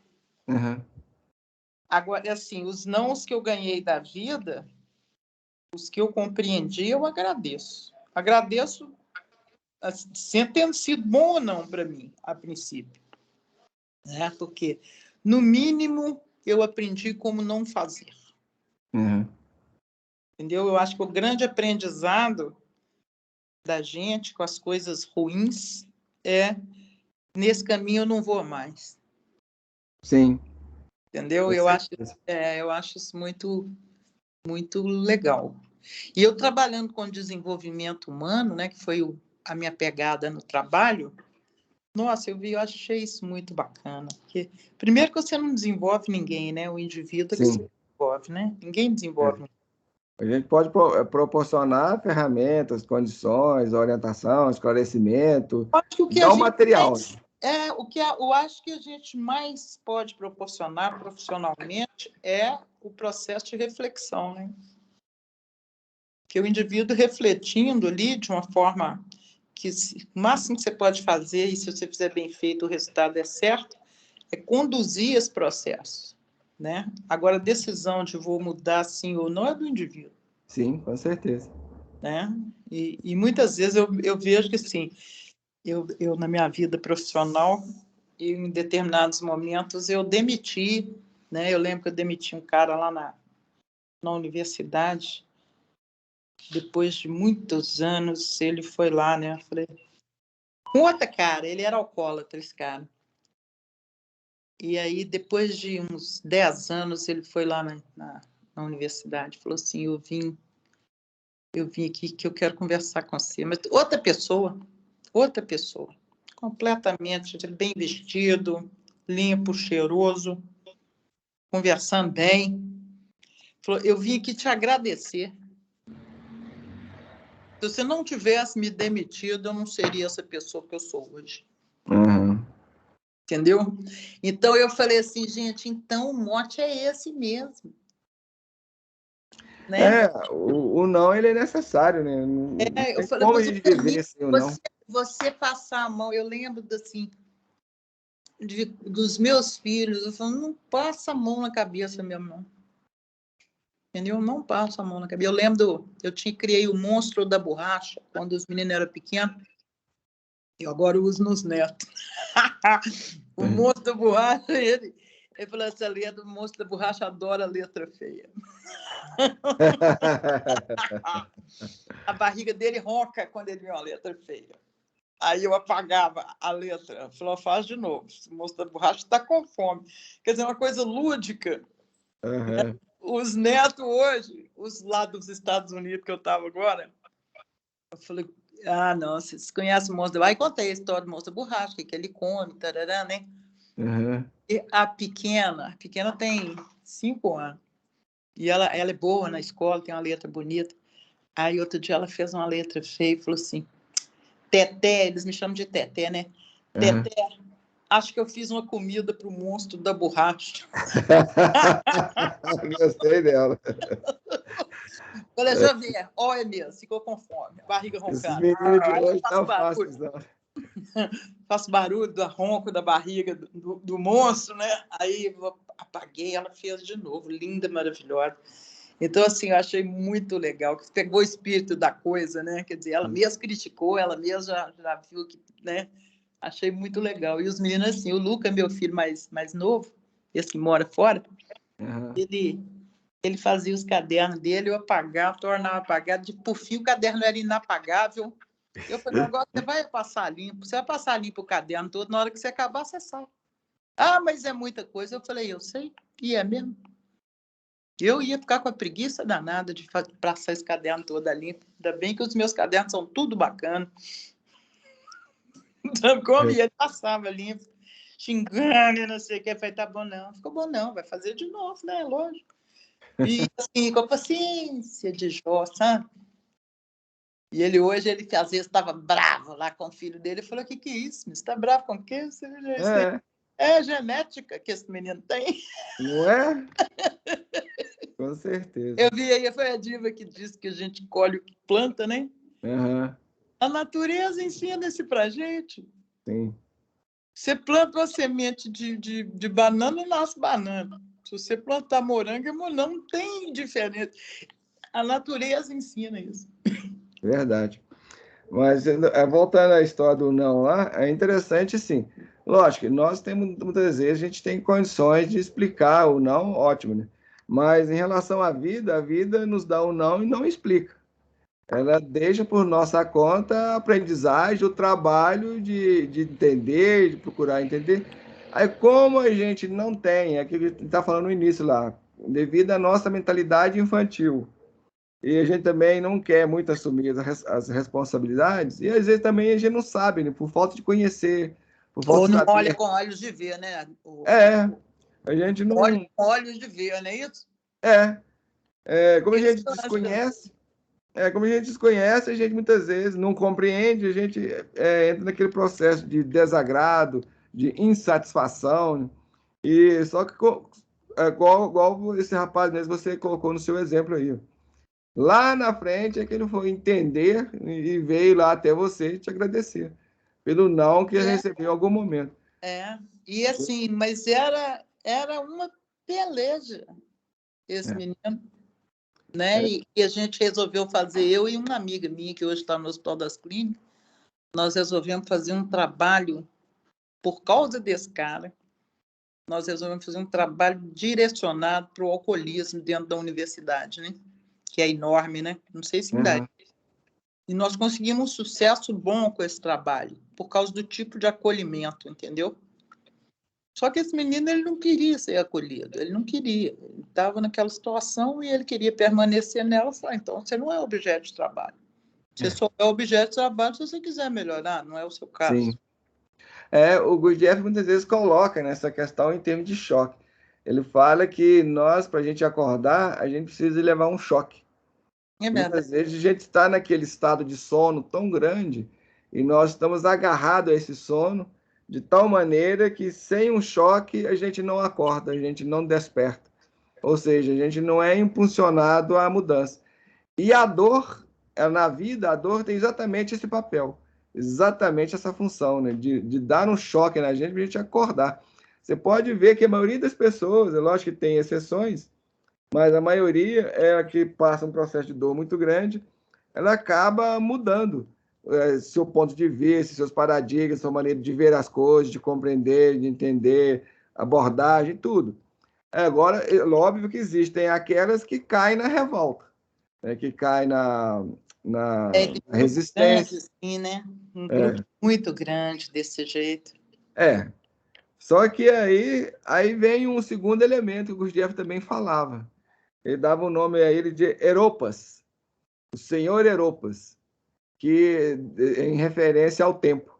Agora, assim, os nãos que eu ganhei da vida, os que eu compreendi, eu agradeço. Agradeço sem ter sido bom ou não para mim, a princípio. Né? Porque, no mínimo, eu aprendi como não fazer. Entendeu? Eu acho que o grande aprendizado da gente com as coisas ruins nesse caminho eu não vou mais. Sim. Entendeu? Eu acho isso muito, muito legal. E eu trabalhando com desenvolvimento humano, né, que foi a minha pegada no trabalho, Nossa, eu achei isso muito bacana. Porque, primeiro que você não desenvolve ninguém, né? O indivíduo é que se Sim. desenvolve, né? Ninguém desenvolve. A gente pode proporcionar ferramentas, condições, orientação, esclarecimento, Acho que o que a não gente material. mais, eu acho que a gente mais pode proporcionar profissionalmente é o processo de reflexão, né? Que o indivíduo refletindo ali de uma forma que o máximo que você pode fazer, e se você fizer bem feito, o resultado é certo, é conduzir esse processo, né? Agora, a decisão de vou mudar sim ou não é do indivíduo, Sim, com certeza. né? E muitas vezes eu vejo que, assim, eu na minha vida profissional, em determinados momentos, eu demiti, né? Eu lembro que eu demiti um cara lá na universidade, depois de muitos anos, ele foi lá, né? Eu falei, conta, cara, ele era alcoólatra, esse cara. E aí, depois de uns 10 anos, ele foi lá na universidade, falou assim, eu vim aqui que eu quero conversar com você. Mas outra pessoa, completamente bem vestido, limpo, cheiroso, conversando bem. Falou, eu vim aqui te agradecer. Se você não tivesse me demitido, eu não seria essa pessoa que eu sou hoje. Uhum. Entendeu? Então, eu falei assim, gente, então o mote é esse mesmo. Né? O não, ele é necessário, né? Não Eu tem falei, como a você gente viver permite sem o não. você passar a mão. Eu lembro assim, dos meus filhos, eu falo, não passa a mão na cabeça, meu irmão. Entendeu? Não passa a mão na cabeça. Eu lembro, criei o monstro da borracha quando os meninos eram pequenos. Eu agora uso nos netos. O monstro da borracha, ele falou essa letra, o monstro da borracha adora letra feia. A barriga dele ronca quando ele vê uma letra feia. Aí eu apagava a letra. Falou, faz de novo. O moço da borracha está com fome. Quer dizer, uma coisa lúdica. Uhum. Os netos hoje, os lá dos Estados Unidos que eu estava agora, eu falei, não, vocês conhecem o monstro da borracha? Aí contei a história do monstro da borracha, que ele come, tarará, né? Uhum. E a pequena tem 5 anos. E ela é boa na escola, tem uma letra bonita. Aí outro dia ela fez uma letra feia e falou assim, Teté, eles me chamam de Teté, né? Uhum. Teté, acho que eu fiz uma comida para o monstro da borracha. Gostei dela. Falei, deixa eu ver. Olha mesmo, ficou com fome. Barriga Esses roncando. meninos de Aí eu hoje faço estão barulho. fáceis, não. Faço barulho do ronco da barriga do monstro, né? Aí eu apaguei, ela fez de novo. Linda, maravilhosa. Então, assim, eu achei muito legal, que pegou o espírito da coisa, né? Quer dizer, ela mesma criticou, ela mesma já viu que, né? Achei muito legal. E os meninos, assim, o Luca, meu filho mais novo, esse que mora fora, Uhum. ele fazia os cadernos dele, eu apagava, tornava apagado, por fim o caderno era inapagável. Eu falei, agora você vai passar limpo, você vai passar limpo o caderno todo, na hora que você acabar, você sai. Mas é muita coisa. Eu falei, eu sei, e é mesmo. Eu ia ficar com a preguiça danada de passar esse caderno todo limpo. Ainda bem que os meus cadernos são tudo bacana. Então, como ele passava limpo, xingando, não sei o que, falei, tá bom não, ficou bom não, vai fazer de novo, né, lógico. E assim, com a paciência de Jó, sabe? E ele hoje, às vezes estava bravo lá com o filho dele, ele falou, que é isso? Você está bravo com o quê? É genética que esse menino tem. Não é? Com certeza. Eu vi aí, foi a Diva que disse que a gente colhe o que planta, né? Uhum. A natureza ensina isso pra gente. Sim. Você planta uma semente de banana, nasce banana. Se você plantar morango, é morango, não tem diferença. A natureza ensina isso. Verdade. Mas, voltando à história do não lá, é interessante, sim. Lógico, nós temos, muitas vezes, a gente tem condições de explicar o não, ótimo, né? Mas, em relação à vida, a vida nos dá o não e não explica. Ela deixa por nossa conta a aprendizagem, o trabalho de entender, de procurar entender. Aí, como a gente não tem, é aquilo que a gente está falando no início lá, devido à nossa mentalidade infantil, e a gente também não quer muito assumir as responsabilidades, e às vezes também a gente não sabe, né, por falta de conhecer por falta Ou de não olha saber. com olhos de ver, né? A gente não. Olha com olhos de ver, não é isso? Como a Isso gente eu acho. desconhece, a gente muitas vezes não compreende, a gente entra naquele processo de desagrado, de insatisfação, né? E só que igual esse rapaz mesmo você colocou no seu exemplo aí. Lá na frente é que ele foi entender e veio lá até você te agradecer pelo não que ele recebeu em algum momento. E assim, mas era uma beleza esse menino, né? E a gente resolveu fazer, eu e uma amiga minha, que hoje está no Hospital das Clínicas, nós resolvemos fazer um trabalho, por causa desse cara, nós resolvemos fazer um trabalho direcionado para o alcoolismo dentro da universidade, né? Que é enorme, né? Não sei se ainda é. E nós conseguimos um sucesso bom com esse trabalho, por causa do tipo de acolhimento, entendeu? Só que esse menino, ele não queria ser acolhido, ele não queria. Ele estava naquela situação e ele queria permanecer nela. Então, você não é objeto de trabalho. Você só é objeto de trabalho se você quiser melhorar, não é o seu caso. Sim. O Gurdjieff muitas vezes coloca nessa questão em termos de choque. Ele fala que nós, para a gente acordar, a gente precisa levar um choque. Muitas vezes a gente está naquele estado de sono tão grande e nós estamos agarrados a esse sono de tal maneira que sem um choque a gente não acorda, a gente não desperta. Ou seja, a gente não é impulsionado à mudança. E a dor, na vida, a dor tem exatamente esse papel, exatamente essa função, né? De dar um choque na gente para a gente acordar. Você pode ver que a maioria das pessoas, é lógico que tem exceções, mas a maioria é a que passa um processo de dor muito grande, ela acaba mudando seu ponto de vista, seus paradigmas, sua maneira de ver as coisas, de compreender, de entender, abordagem, tudo. Agora, é óbvio que existem aquelas que caem na revolta, né, que caem na resistência. Grande, assim, né? Um grupo muito grande desse jeito. Só que aí vem um segundo elemento que o Gurdjieff também falava. Ele dava o nome a ele de Eropas, o senhor Eropas, que em referência ao tempo.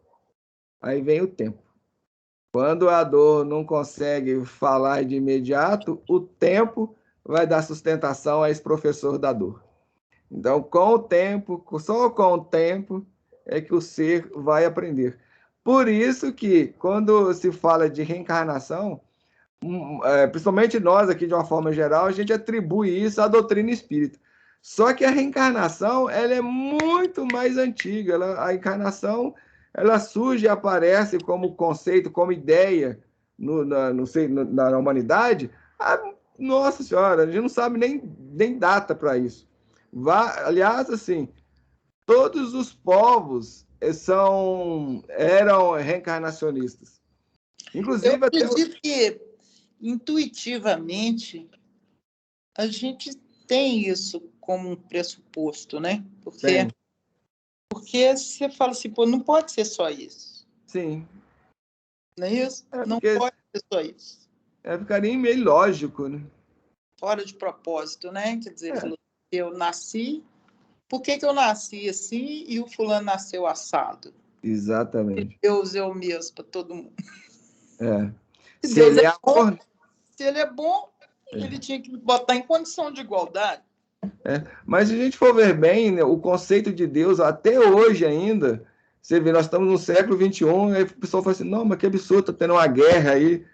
Aí vem o tempo. Quando a dor não consegue falar de imediato, o tempo vai dar sustentação a esse professor da dor. Então, com o tempo, só com o tempo é que o ser vai aprender. Por isso que, quando se fala de reencarnação, principalmente nós aqui, de uma forma geral, a gente atribui isso à doutrina espírita. Só que a reencarnação, ela é muito mais antiga. A encarnação, ela surge e aparece como conceito, como ideia na humanidade. Nossa Senhora, a gente não sabe nem data para isso. Aliás, assim, todos os povos eram reencarnacionistas. Eu Inclusive até acredito que, intuitivamente, a gente tem isso como um pressuposto, né? Porque você fala assim, pô, não pode ser só isso. Sim. Não é isso? Não Porque pode ser só isso. ficaria meio ilógico, né? Fora de propósito, né? Quer dizer, eu nasci, por que eu nasci assim e o fulano nasceu assado? Exatamente. Deus é o mesmo para todo mundo. Se ele é amor, se ele é bom, ele tinha que botar em condição de igualdade. Mas se a gente for ver bem, né, o conceito de Deus, até hoje ainda, você vê, nós estamos no século XXI, aí o pessoal fala assim, não, mas que absurdo, está tendo uma guerra aí.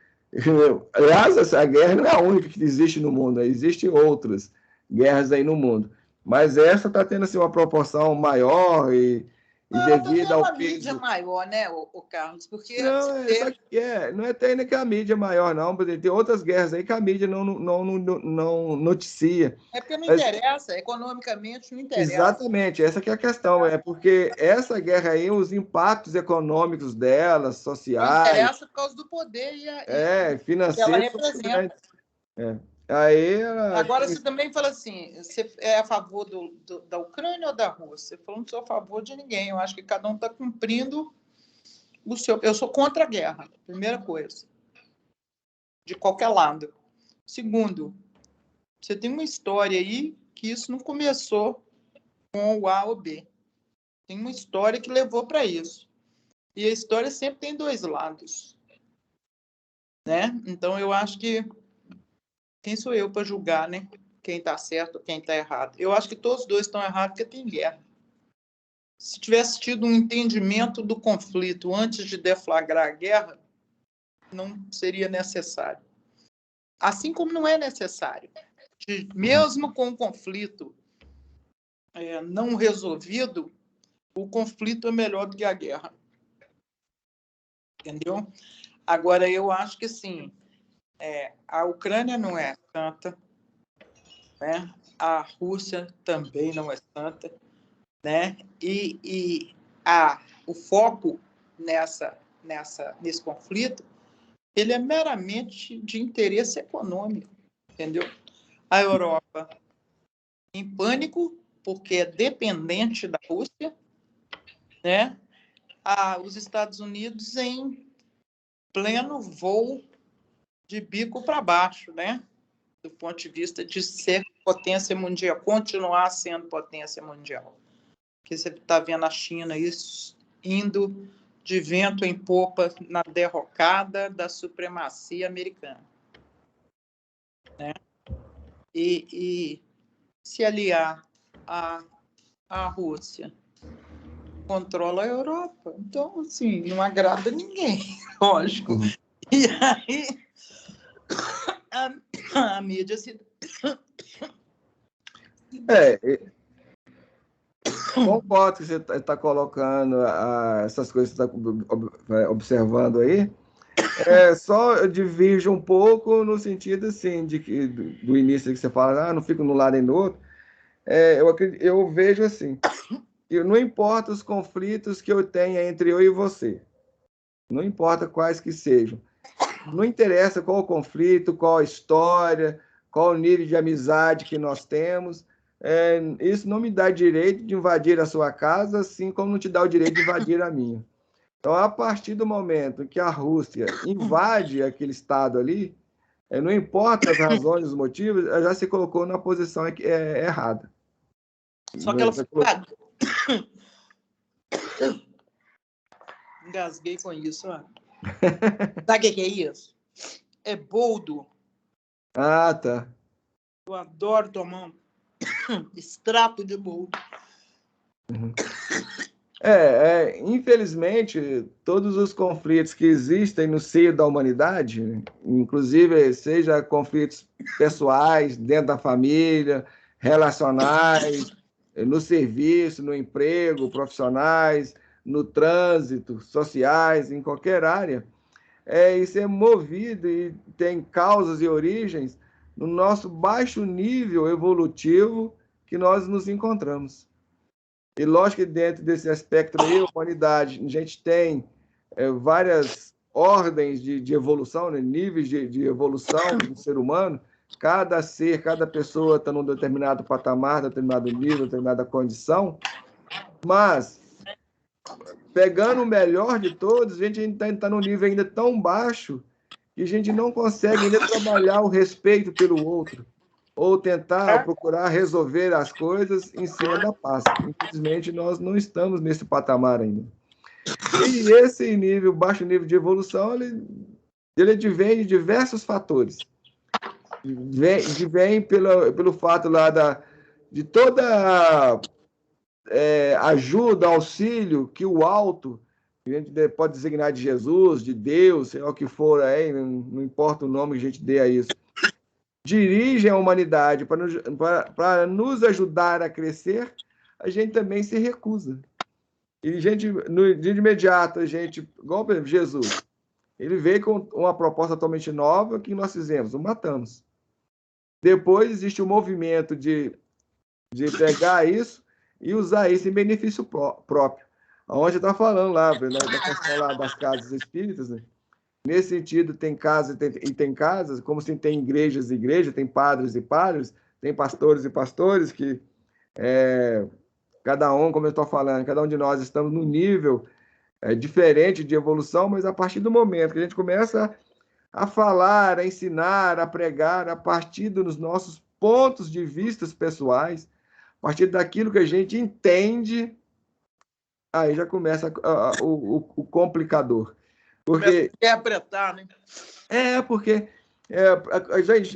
Aliás, essa guerra não é a única que existe no mundo, existem outras guerras aí no mundo. Mas essa está tendo assim, uma proporção maior e devido ao uma peso... mídia maior, né, o Carlos? Porque não, não é até que a mídia é maior, não. Tem outras guerras aí que a mídia não noticia. é porque não interessa, economicamente não interessa. Exatamente, essa que é a questão. É porque essa guerra aí, os impactos econômicos dela, sociais... Não interessa por causa do poder financeiros que ela representa. Aí Agora, você também fala assim, você é a favor da Ucrânia ou da Rússia? Eu falo, não sou a favor de ninguém. Eu acho que cada um está cumprindo o seu... Eu sou contra a guerra, primeira coisa. De qualquer lado. Segundo, você tem uma história aí que isso não começou com o A ou B. Tem uma história que levou para isso. E a história sempre tem dois lados, né? Então, eu acho que quem sou eu para julgar, né? Quem está certo, quem está errado. Eu acho que todos os dois estão errados porque tem guerra. Se tivesse tido um entendimento do conflito antes de deflagrar a guerra, não seria necessário. Assim como não é necessário. Mesmo com o conflito não resolvido, o conflito é melhor do que a guerra. Entendeu? Agora, eu acho que, sim, a Ucrânia não é santa, né? A Rússia também não é santa, né? E o foco nesse conflito, ele é meramente de interesse econômico, entendeu? A Europa em pânico, porque é dependente da Rússia, né? Os Estados Unidos em pleno voo de bico para baixo, né? Do ponto de vista de ser potência mundial, continuar sendo potência mundial. Porque você está vendo a China isso indo de vento em popa na derrocada da supremacia americana, né? E se aliar à Rússia, controla a Europa. Então, assim, não agrada ninguém, lógico. Uhum. E aí a mídia se... Concordo que você está colocando essas coisas que você está observando aí. Só eu divirjo um pouco no sentido assim, de que do início que você fala, não fico no lado e no outro. Eu vejo assim, não importa os conflitos que eu tenha entre eu e você, não importa quais que sejam, não interessa qual o conflito, qual a história, qual o nível de amizade que nós temos, isso não me dá direito de invadir a sua casa, assim como não te dá o direito de invadir a minha. Então, a partir do momento que a Rússia invade aquele estado ali, não importa as razões, os motivos, ela já se colocou na posição errada. Só que ela foi... Engasguei com isso. Ó. Sabe o que é isso? É boldo. Ah, tá. Eu adoro tomar extrato de boldo. Uhum. Infelizmente, todos os conflitos que existem no seio da humanidade, inclusive seja conflitos pessoais, dentro da família, relacionais, no serviço, no emprego, profissionais, no trânsito, sociais, em qualquer área, isso é movido e tem causas e origens no nosso baixo nível evolutivo que nós nos encontramos. E lógico que dentro desse aspecto aí, a humanidade, a gente tem várias ordens de evolução, né? Níveis de evolução do ser humano. Cada ser, cada pessoa está num determinado patamar, determinado nível, determinada condição. Mas, pegando o melhor de todos, a gente está num nível ainda tão baixo que a gente não consegue ainda trabalhar o respeito pelo outro ou tentar procurar resolver as coisas em cima da paz. Infelizmente, nós não estamos nesse patamar ainda. E esse nível, baixo nível de evolução, ele advém de diversos fatores. Vem pelo fato lá de toda ajuda, auxílio que o alto, a gente pode designar de Jesus, de Deus, sei lá o que for aí, não importa o nome que a gente dê a isso, dirigem a humanidade para nos ajudar a crescer, a gente também se recusa. E de imediato, igual por exemplo, Jesus, ele veio com uma proposta totalmente nova, que nós fizemos? O matamos. Depois existe o movimento de pegar isso e usar isso em benefício próprio. Onde está falando lá, da questão lá das casas espíritas, né? Nesse sentido, tem casas e tem casas, como se tem igrejas e igrejas, tem padres e padres, tem pastores e pastores, que cada um, como eu estou falando, cada um de nós estamos num nível diferente de evolução, mas a partir do momento que a gente começa a falar, a ensinar, a pregar, a partir dos nossos pontos de vista pessoais, a partir daquilo que a gente entende, aí já começa o complicador. Porque interpretar, né? Porque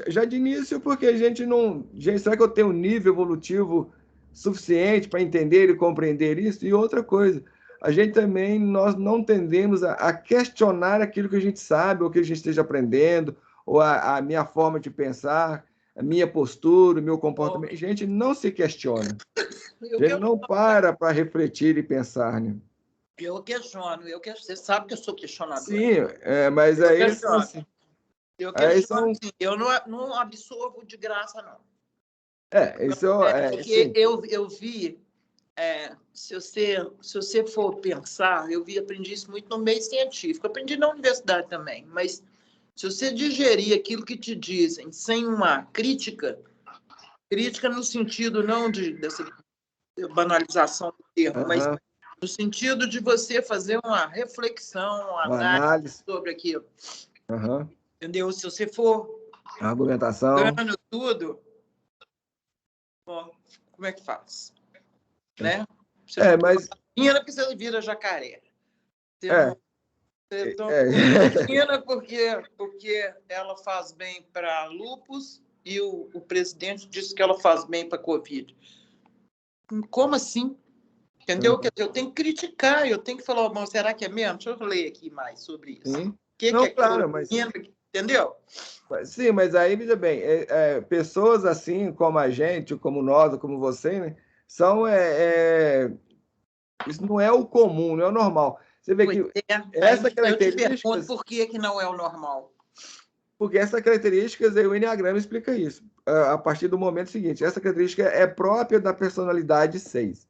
já de início, porque a gente não. Gente, será que eu tenho um nível evolutivo suficiente para entender e compreender isso? E outra coisa, a gente também, nós não tendemos a questionar aquilo que a gente sabe, ou que a gente esteja aprendendo, ou a minha forma de pensar, a minha postura, o meu comportamento. A gente não se questiona. A gente não para refletir e pensar, né? Eu questiono. Você sabe que eu sou questionador. Sim, mas aí são assim. Eu questiono, assim, eu não absorvo de graça, não. Porque eu vi, se você for pensar, aprendi isso muito no meio científico, aprendi na universidade também, mas se você digerir aquilo que te dizem sem uma crítica no sentido não dessa banalização do termo, mas no sentido de você fazer uma reflexão, uma análise sobre aquilo. Entendeu? Se você for argumentação, dando tudo, bom, como é que faz? Né? Você mas porque você vira jacaré. Porque ela faz bem para lúpus e o presidente disse que ela faz bem para Covid. Como assim? Entendeu? Quer dizer, eu tenho que criticar, eu tenho que falar, bom, será que é mesmo? Deixa eu ler aqui mais sobre isso. Sim. Claro, mas... Entendeu? Sim, mas aí, veja bem, pessoas assim como a gente, como nós, como você, né, são... isso não é o comum, não é o normal. Você vê que essa característica... Eu te pergunto por que não é o normal. Porque essa característica, o Enneagrama explica isso. A partir do momento seguinte, essa característica é própria da personalidade 6.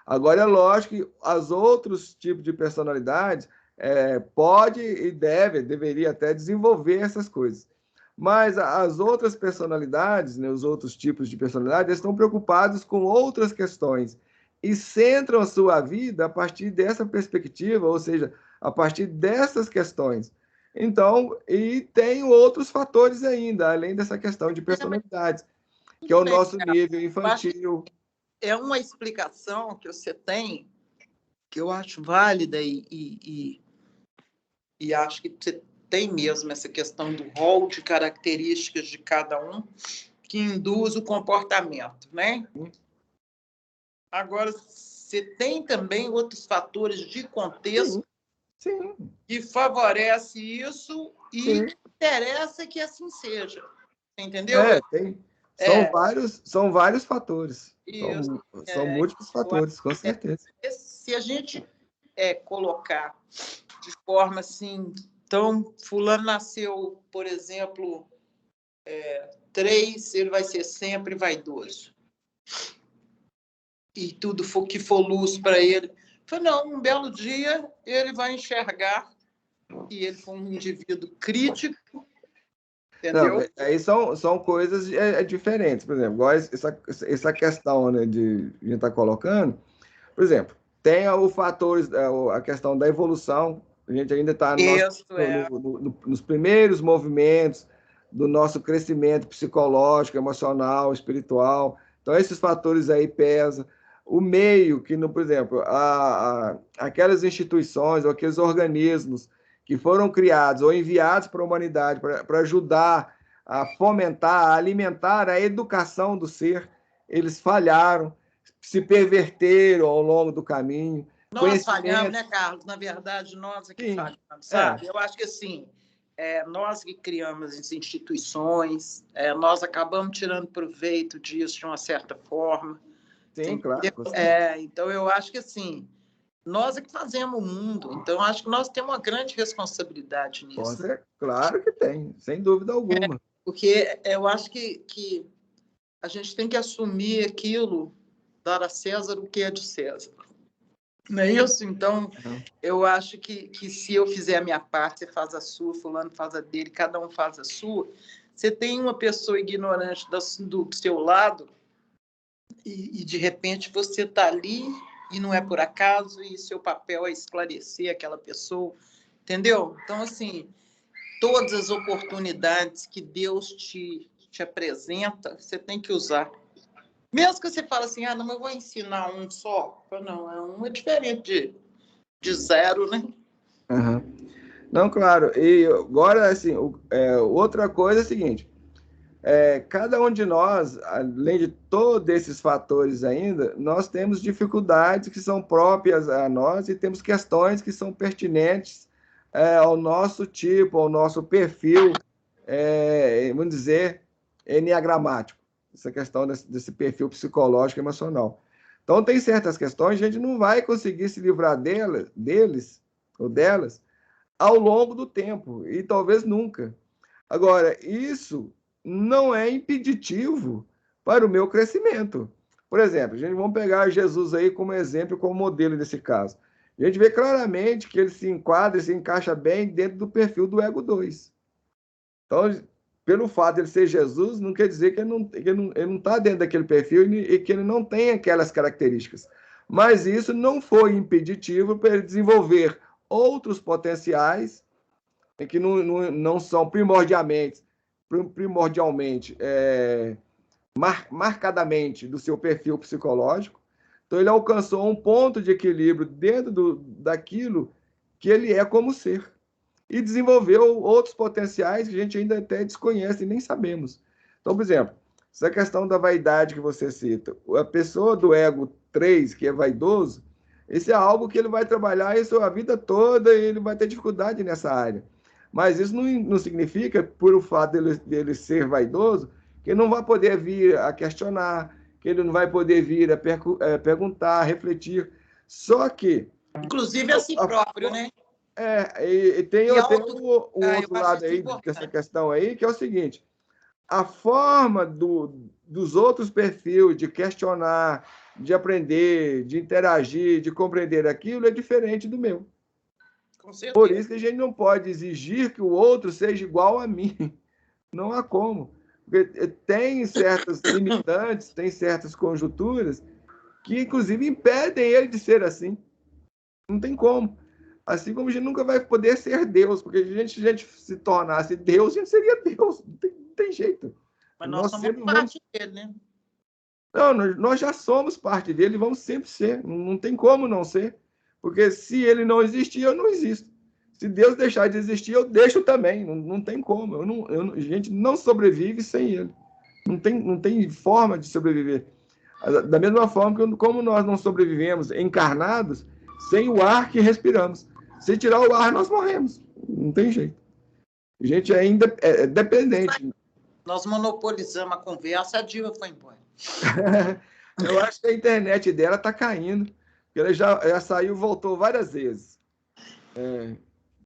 Agora, é lógico que os outros tipos de personalidades pode e deveria até desenvolver essas coisas. Mas as outras personalidades, né, os outros tipos de personalidade, estão preocupados com outras questões e centram a sua vida a partir dessa perspectiva, ou seja, a partir dessas questões. Então, e tem outros fatores ainda, além dessa questão de personalidades, que é o nosso nível infantil. É uma explicação que você tem, que eu acho válida e acho que você tem mesmo essa questão do rol de características de cada um que induz o comportamento, né? Agora, você tem também outros fatores de contexto que favorece isso e que interessa que assim seja. Entendeu? São vários fatores. São múltiplos fatores, com certeza. Se a gente colocar de forma assim, então, fulano nasceu, por exemplo, 3, ele vai ser sempre vaidoso. E tudo que for luz para ele. Não, um belo dia ele vai enxergar que ele foi um indivíduo crítico. Entendeu? Não, aí são coisas diferentes. Por exemplo, igual essa questão, né, de a gente estar colocando, por exemplo, tem a questão da evolução. A gente ainda está nos primeiros movimentos do nosso crescimento psicológico, emocional, espiritual. Então, esses fatores aí pesam. O meio, por exemplo, aquelas instituições ou aqueles organismos que foram criados ou enviados para a humanidade para ajudar a fomentar, a alimentar a educação do ser, eles falharam, se perverteram ao longo do caminho. Nós falhamos, né, Carlos? Na verdade, nós é que falhamos, sabe? Eu acho que, assim, nós que criamos as instituições, nós acabamos tirando proveito disso de uma certa forma. Sim, claro. Então, eu acho que, assim, nós é que fazemos o mundo. Então, eu acho que nós temos uma grande responsabilidade nisso. Claro que tem, sem dúvida alguma. Porque eu acho que a gente tem que assumir aquilo, dar a César o que é de César. Não é isso? Então, eu acho que se eu fizer a minha parte, você faz a sua, fulano faz a dele, cada um faz a sua, você tem uma pessoa ignorante do seu lado e de repente, você está ali e não é por acaso e seu papel é esclarecer aquela pessoa, entendeu? Então, assim, todas as oportunidades que Deus te apresenta, você tem que usar. Mesmo que você fale assim, não, mas eu vou ensinar um só. Não, um é diferente de zero, né? Uhum. Não, claro. E agora, assim, outra coisa é a seguinte: cada um de nós, além de todos esses fatores ainda, nós temos dificuldades que são próprias a nós e temos questões que são pertinentes ao nosso tipo, ao nosso perfil, vamos dizer, enneagramático. Essa questão desse perfil psicológico e emocional. Então, tem certas questões, a gente não vai conseguir se livrar deles ou delas ao longo do tempo, e talvez nunca. Agora, isso não é impeditivo para o meu crescimento. Por exemplo, vamos pegar Jesus aí como exemplo, como modelo desse caso. A gente vê claramente que ele se enquadra, se encaixa bem dentro do perfil do ego 2. Então, pelo fato de ele ser Jesus, não quer dizer que ele não está dentro daquele perfil e que ele não tem aquelas características. Mas isso não foi impeditivo para ele desenvolver outros potenciais que não são primordialmente marcadamente do seu perfil psicológico. Então, ele alcançou um ponto de equilíbrio dentro daquilo que ele é como ser. E desenvolveu outros potenciais que a gente ainda até desconhece e nem sabemos. Então, por exemplo, essa questão da vaidade que você cita, a pessoa do ego 3, que é vaidoso, isso é algo que ele vai trabalhar isso a vida toda e ele vai ter dificuldade nessa área. Mas isso não significa, por o fato dele ser vaidoso, que ele não vai poder vir a questionar, que ele não vai poder vir a perguntar, a refletir. Só que... Inclusive a si próprio, né? E tem E um outro lado aí dessa questão aí, que é o seguinte: a forma dos outros perfis de questionar, de aprender, de interagir, de compreender aquilo é diferente do meu. Com certeza. Por isso que a gente não pode exigir que o outro seja igual a mim. Não há como. Porque tem certas limitantes, tem certas conjunturas que, inclusive, impedem ele de ser assim. Não tem como. Assim como a gente nunca vai poder ser Deus, porque se a gente se tornasse Deus, a gente seria Deus. Não tem jeito. Mas nós somos parte dele, né? Não, nós já somos parte dele e vamos sempre ser. Não tem como não ser. Porque se ele não existir, eu não existo. Se Deus deixar de existir, eu deixo também. Não tem como. A gente não sobrevive sem ele. Não tem forma de sobreviver. Da mesma forma que como nós não sobrevivemos encarnados sem o ar que respiramos. Se tirar o ar, nós morremos. Não tem jeito. A gente ainda é dependente. Nós monopolizamos a conversa, a Diva foi embora. Eu acho que a internet dela está caindo. Ela já saiu e voltou várias vezes.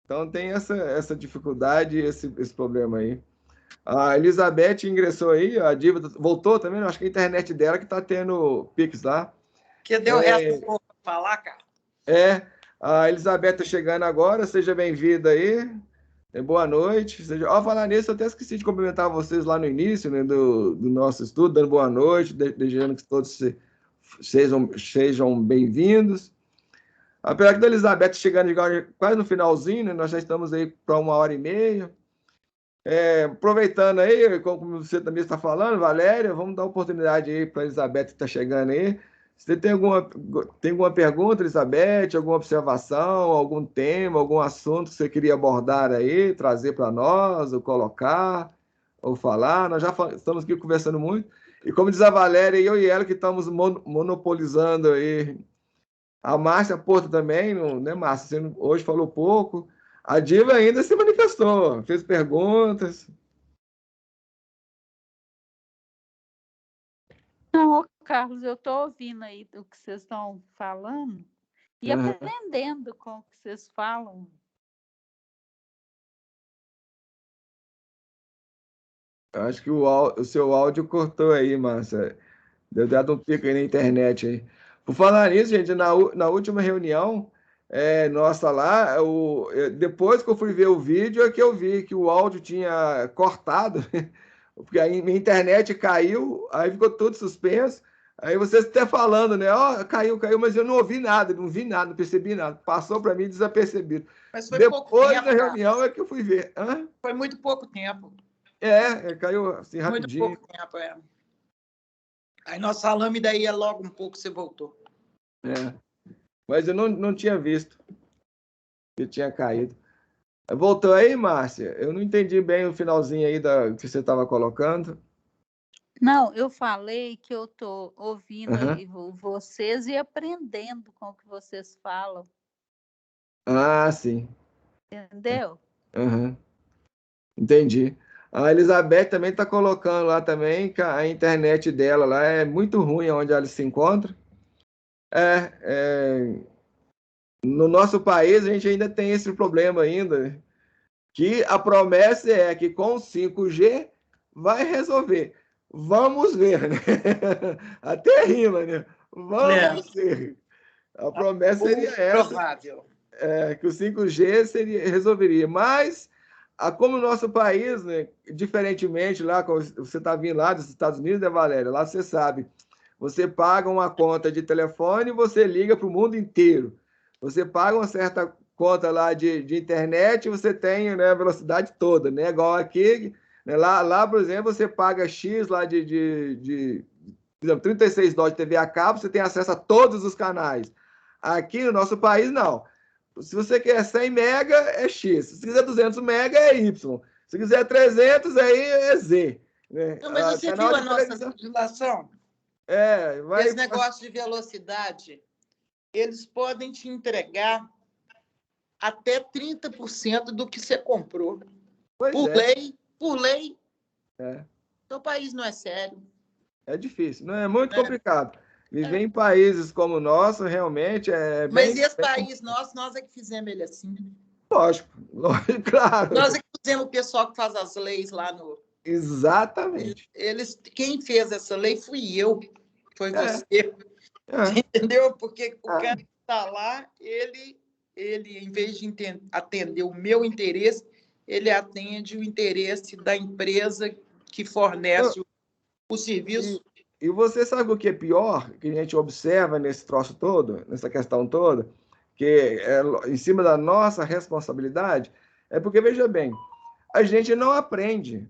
Então tem essa dificuldade, esse problema aí. A Elizabeth ingressou aí, a Diva voltou também. Acho que a internet dela que está tendo Pix lá. Que deu resto para falar, cara. A Elizabeth está chegando agora, seja bem-vinda aí. Boa noite. Falar nisso, eu até esqueci de cumprimentar vocês lá no início, né, do nosso estudo, dando boa noite, desejando que todos sejam bem-vindos. Apesar que a Elizabeth chegando quase no finalzinho, né, nós já estamos aí para 1h30. Aproveitando aí, como você também está falando, Valéria, vamos dar oportunidade aí para a Elizabeth que está chegando aí. Você tem alguma pergunta, Elizabeth, alguma observação, algum tema, algum assunto que você queria abordar aí, trazer para nós, ou colocar, ou falar? Nós já estamos aqui conversando muito. E como diz a Valéria, eu e ela que estamos monopolizando aí. A Márcia Porto também, né, Márcia? Você hoje falou pouco. A Diva ainda se manifestou, fez perguntas. Não, Carlos, eu estou ouvindo aí do que vocês estão falando e aprendendo com o que vocês falam. Eu acho que o seu áudio cortou aí, Márcia. Deu dado um pico aí na internet aí. Por falar nisso, gente, na última reunião nossa lá, depois que eu fui ver o vídeo, é que eu vi que o áudio tinha cortado, porque a minha internet caiu, aí ficou tudo suspenso. Aí vocês até falando, né? Caiu, mas eu não ouvi nada, não vi nada, não percebi nada. Passou para mim desapercebido. Mas foi depois pouco tempo, da reunião é que eu fui ver. Foi muito pouco tempo. Caiu assim rapidinho. Muito pouco tempo, Aí nós falamos e daí logo um pouco você voltou. É. Mas eu não tinha visto que tinha caído. Voltou aí, Márcia? Eu não entendi bem o finalzinho aí que você estava colocando. Não, eu falei que eu estou ouvindo Uhum. aí vocês e aprendendo com o que vocês falam. Ah, sim. Entendeu? Uhum. Entendi. A Elizabeth também está colocando lá também que a internet dela lá é muito ruim onde ela se encontra. No nosso país a gente ainda tem esse problema ainda, que a promessa é que com o 5G vai resolver. Vamos ver, né? Até rima, né? Vamos ver. A promessa seria essa, Provável. que o 5G resolveria. Mas, como o nosso país, né, diferentemente lá, você está vindo lá dos Estados Unidos, né, Valéria? Lá você sabe, você paga uma conta de telefone e você liga para o mundo inteiro. Você paga uma certa conta lá de internet e você tem, né, a velocidade toda, né? Igual aqui, né, lá, por exemplo, você paga X lá por exemplo, $36 de TV a cabo, você tem acesso a todos os canais. Aqui no nosso país, não. Se você quer 100 mega, é X. Se quiser 200 mega, é Y. Se quiser 300, aí é Z. Né? Não, mas você Canal viu a de nossa televisão. legislação? Vai. Esse negócio de velocidade, eles podem te entregar até 30% do que você comprou. Pois Por é. lei, por lei. É. Seu país não é sério. É difícil, não é muito Né? complicado. Viver em países como o nosso realmente é Mas bem. esse país nosso, nós é que fizemos ele assim. Lógico, claro. Nós é que fizemos o pessoal que faz as leis lá no. Exatamente. Quem fez essa lei fui eu, foi você. É. Entendeu? Porque o cara que está lá, ele, em vez de atender o meu interesse, ele atende o interesse da empresa que fornece o serviço. E você sabe o que é pior, que a gente observa nesse troço todo, nessa questão toda, que é em cima da nossa responsabilidade, é porque, veja bem, a gente não aprende.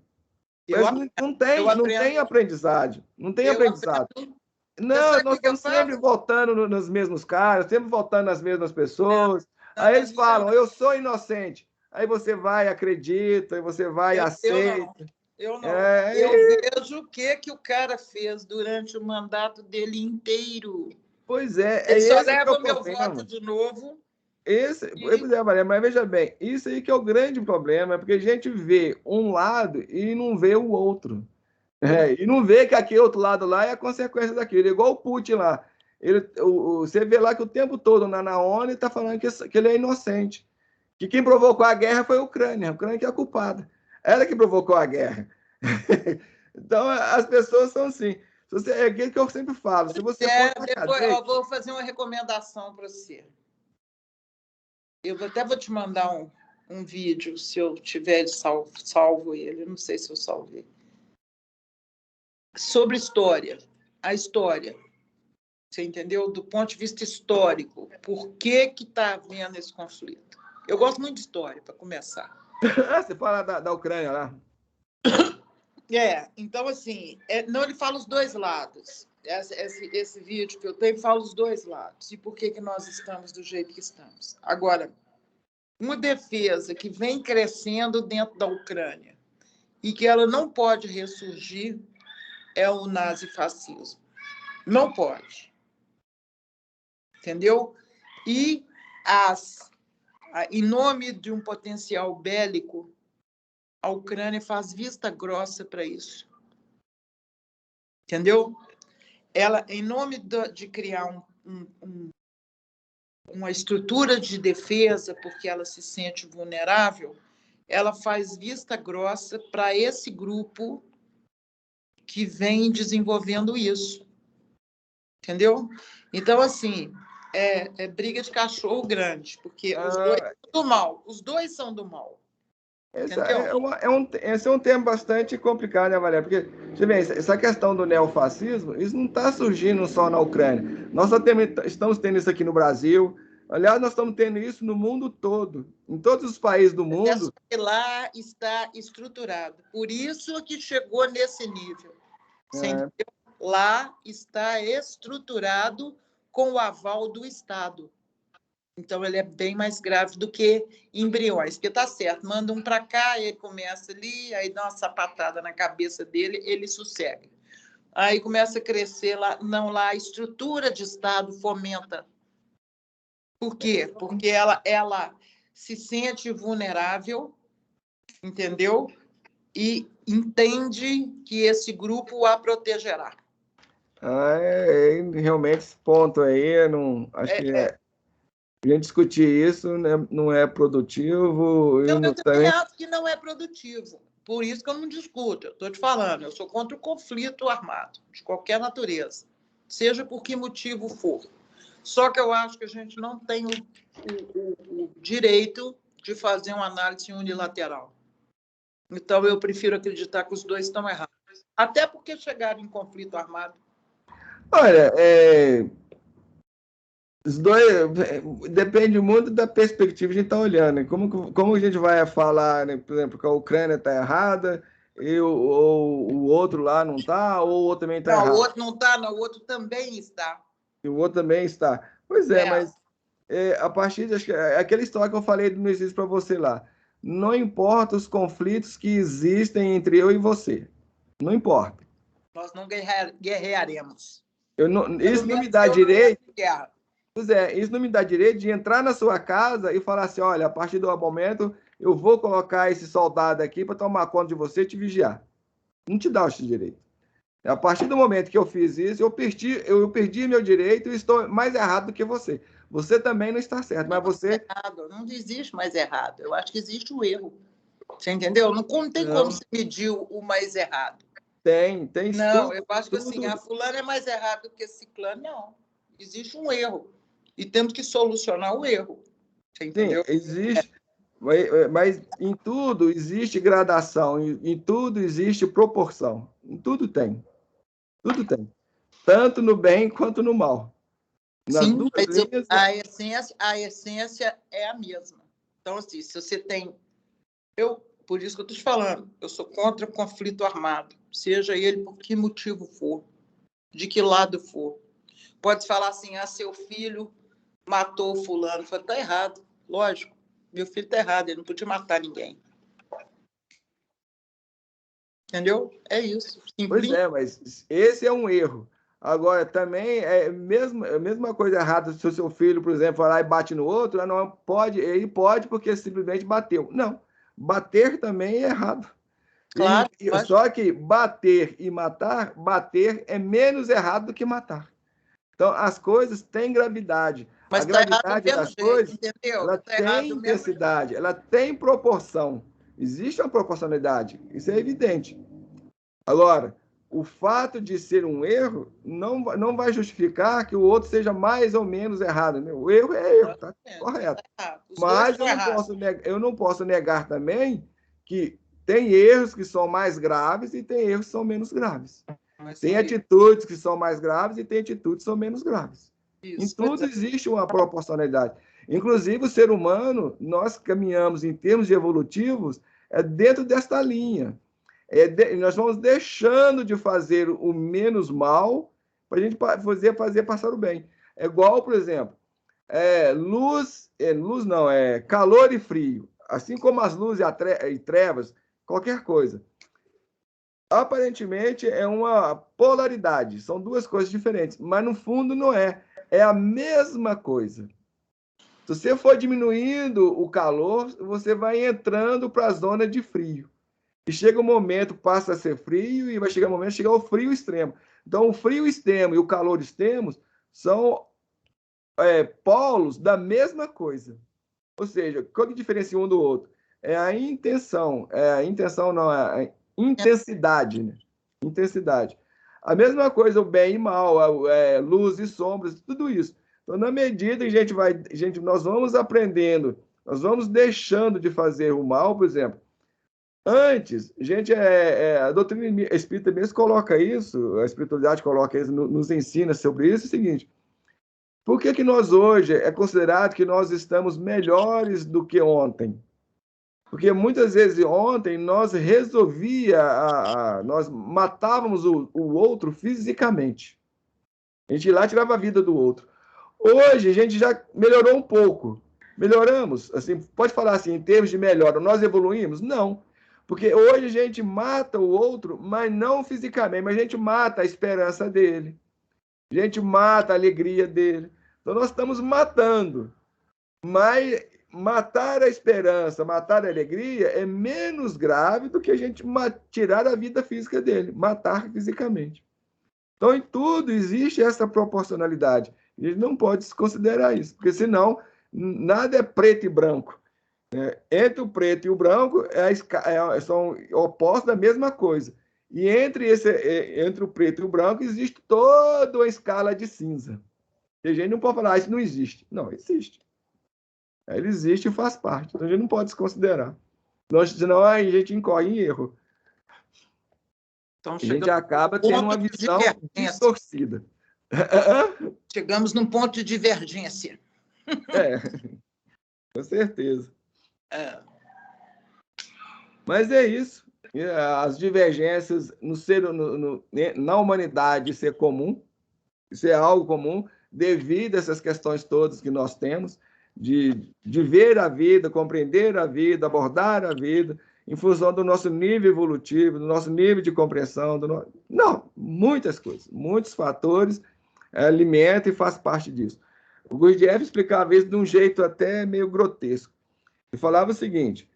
Eu, Não aprendo, tem aprendizagem. Não tem eu aprendizado. aprendo. Não, nós que eu estamos sempre faço? voltando nos mesmos caras, sempre voltando nas mesmas pessoas. Não, Aí eles falam, eu sou inocente. Aí você vai, acredita, e você vai, aceita. Eu não. Eu vejo o que o cara fez durante o mandato dele inteiro. Pois é, Ele só esse que é leva o o meu problema. voto de novo. Pois é, Maria, mas veja bem, isso aí que é o grande problema, é porque a gente vê um lado e não vê o outro. E não vê que aquele outro lado lá é a consequência daquilo. Igual o Putin lá. Você vê lá que o tempo todo na ONU está falando que ele é inocente. Que quem provocou a guerra foi a Ucrânia que é a culpada. Ela que provocou a guerra. Então, as pessoas são assim. É aquilo que eu sempre falo. Se você for na Depois cadeia... eu vou fazer uma recomendação para você. Eu até vou te mandar um vídeo, se eu tiver salvo ele. Não sei se eu salvei. Sobre história. A história. Você entendeu? Do ponto de vista histórico. Por que está havendo esse conflito? Eu gosto muito de história, para começar. Você fala da Ucrânia lá. Então, assim, não, ele fala os dois lados. Esse vídeo que eu tenho fala os dois lados. E por que nós estamos do jeito que estamos. Agora, uma defesa que vem crescendo dentro da Ucrânia e que ela não pode ressurgir é o nazifascismo. Não pode. Entendeu? E em nome de um potencial bélico, a Ucrânia faz vista grossa para isso. Entendeu? Ela, em nome de criar uma estrutura de defesa, porque ela se sente vulnerável, ela faz vista grossa para esse grupo que vem desenvolvendo isso. Entendeu? Então, assim, é briga de cachorro grande, porque os dois são do mal. Os dois são do mal. Esse é um tema bastante complicado, né, Maria? Porque, você vê, essa questão do neofascismo, isso não está surgindo só na Ucrânia. Nós estamos tendo isso aqui no Brasil. Aliás, nós estamos tendo isso no mundo todo. Em todos os países do mundo. Lá está estruturado. Por isso que chegou nesse nível. lá está estruturado com o aval do Estado. Então, ele é bem mais grave do que embriões, porque tá certo, manda um para cá, ele começa ali, aí dá uma sapatada na cabeça dele, ele sossega. Aí começa a crescer lá, não, lá a estrutura de Estado fomenta. Por quê? Porque ela se sente vulnerável, entendeu? E entende que esse grupo a protegerá. Realmente esse ponto aí, eu não, acho que a gente discutir isso, né, não é produtivo. Eu também acho que não é produtivo. Por isso que eu não discuto. Eu estou te falando, eu sou contra o conflito armado, de qualquer natureza, seja por que motivo for. Só que eu acho que a gente não tem o direito de fazer uma análise unilateral. Então, eu prefiro acreditar que os dois estão errados. Até porque chegaram em conflito armado. Olha, os dois depende muito da perspectiva que a gente está olhando. Né? Como a gente vai falar, né, por exemplo, que a Ucrânia está errada, ou o outro lá não está, ou o outro também está errado? Não, o outro não está, não, o outro também está. E o outro também está. Pois mas a partir de aquela história que eu falei no início para você lá, não importa os conflitos que existem entre eu e você. Não importa. Nós não guerrearemos. Isso não me dá direito. Pois isso não me dá direito de entrar na sua casa e falar assim: olha, a partir do momento eu vou colocar esse soldado aqui para tomar conta de você e te vigiar. Não te dá esse direito. A partir do momento que eu fiz isso, eu perdi meu direito e estou mais errado do que você. Você também não está certo, mas você... Não existe mais errado. Eu acho que existe o erro. Você entendeu? Não tem como se medir o mais errado. Tem. Não, eu acho que assim, a fulana é mais errado que esse ciclano, não. Existe um erro. E temos que solucionar o erro. Você entendeu? Sim, existe. Mas em tudo existe gradação, em tudo existe proporção. Em tudo tem. Tudo tem. Tanto no bem quanto no mal. Sim, mas a essência é a mesma. Então, assim, se você tem... Por isso que eu estou te falando, eu sou contra o conflito armado, seja ele por que motivo for, de que lado for. Pode falar assim, seu filho matou o fulano. Fala, tá errado. Lógico, meu filho tá errado, ele não podia matar ninguém. Entendeu? É isso. Pois mas esse é um erro. Agora, também é a mesma coisa errada se o seu filho, por exemplo, vai lá e bate no outro, não pode, ele pode porque simplesmente bateu. Não, bater também é errado. Claro. Só que bater e matar, bater é menos errado do que matar. Então, as coisas têm gravidade. Mas a gravidade das coisas, entendeu? ela tem intensidade, ela tem proporção. Existe uma proporcionalidade, isso é evidente. Agora, o fato de ser um erro não vai justificar que o outro seja mais ou menos errado. Né? O erro é erro, tá correto. Mas eu não posso negar também que tem erros que são mais graves e tem erros que são menos graves. Tem atitudes que são mais graves e tem atitudes que são menos graves. Em tudo existe uma proporcionalidade. Inclusive, o ser humano, nós caminhamos em termos de evolutivos dentro desta linha. Nós vamos deixando de fazer o menos mal para a gente fazer passar o bem. É igual, por exemplo, calor e frio. Assim como as luzes e trevas, qualquer coisa. Aparentemente é uma polaridade, são duas coisas diferentes, mas no fundo não é. É a mesma coisa. Se você for diminuindo o calor, você vai entrando para a zona de frio. E chega um momento, passa a ser frio, e vai chegar um momento de chegar ao frio extremo. Então, o frio extremo e o calor extremo são polos da mesma coisa. Ou seja, qual que diferencia um do outro? É a intenção. A intensidade. Né? Intensidade. A mesma coisa, o bem e mal, luz e sombras, tudo isso. Então, na medida que nós vamos aprendendo, nós vamos deixando de fazer o mal, por exemplo. Antes, a doutrina espírita mesmo coloca isso, a espiritualidade coloca isso, nos ensina sobre isso, é o seguinte: por que nós hoje é considerado que nós estamos melhores do que ontem? Porque muitas vezes ontem nós nós matávamos o outro fisicamente. A gente ia lá e tirava a vida do outro. Hoje a gente já melhorou um pouco. Melhoramos, assim, pode falar assim, em termos de melhora, nós evoluímos? Não. Porque hoje a gente mata o outro, mas não fisicamente, mas a gente mata a esperança dele. A gente mata a alegria dele. Então nós estamos matando. Mas matar a esperança, matar a alegria é menos grave do que a gente tirar a vida física dele, matar fisicamente. Então, em tudo existe essa proporcionalidade. A gente não pode desconsiderar isso, porque senão nada é preto e branco. Entre o preto e o branco são opostos da mesma coisa. E entre o preto e o branco existe toda uma escala de cinza. E a gente não pode falar, isso não existe. Não, existe. Ele existe e faz parte. Então a gente não pode desconsiderar. Senão a gente incorre em erro. Então, a gente acaba tendo uma visão distorcida. Chegamos num ponto de divergência. Com certeza. Mas é isso. As divergências na humanidade, isso é comum. Isso é algo comum devido a essas questões todas que nós temos de ver a vida, compreender a vida, abordar a vida em função do nosso nível evolutivo, do nosso nível de compreensão. Não, muitas coisas, muitos fatores alimentam e faz parte disso. O Gurdjieff explicava isso de um jeito até meio grotesco. Ele falava o seguinte,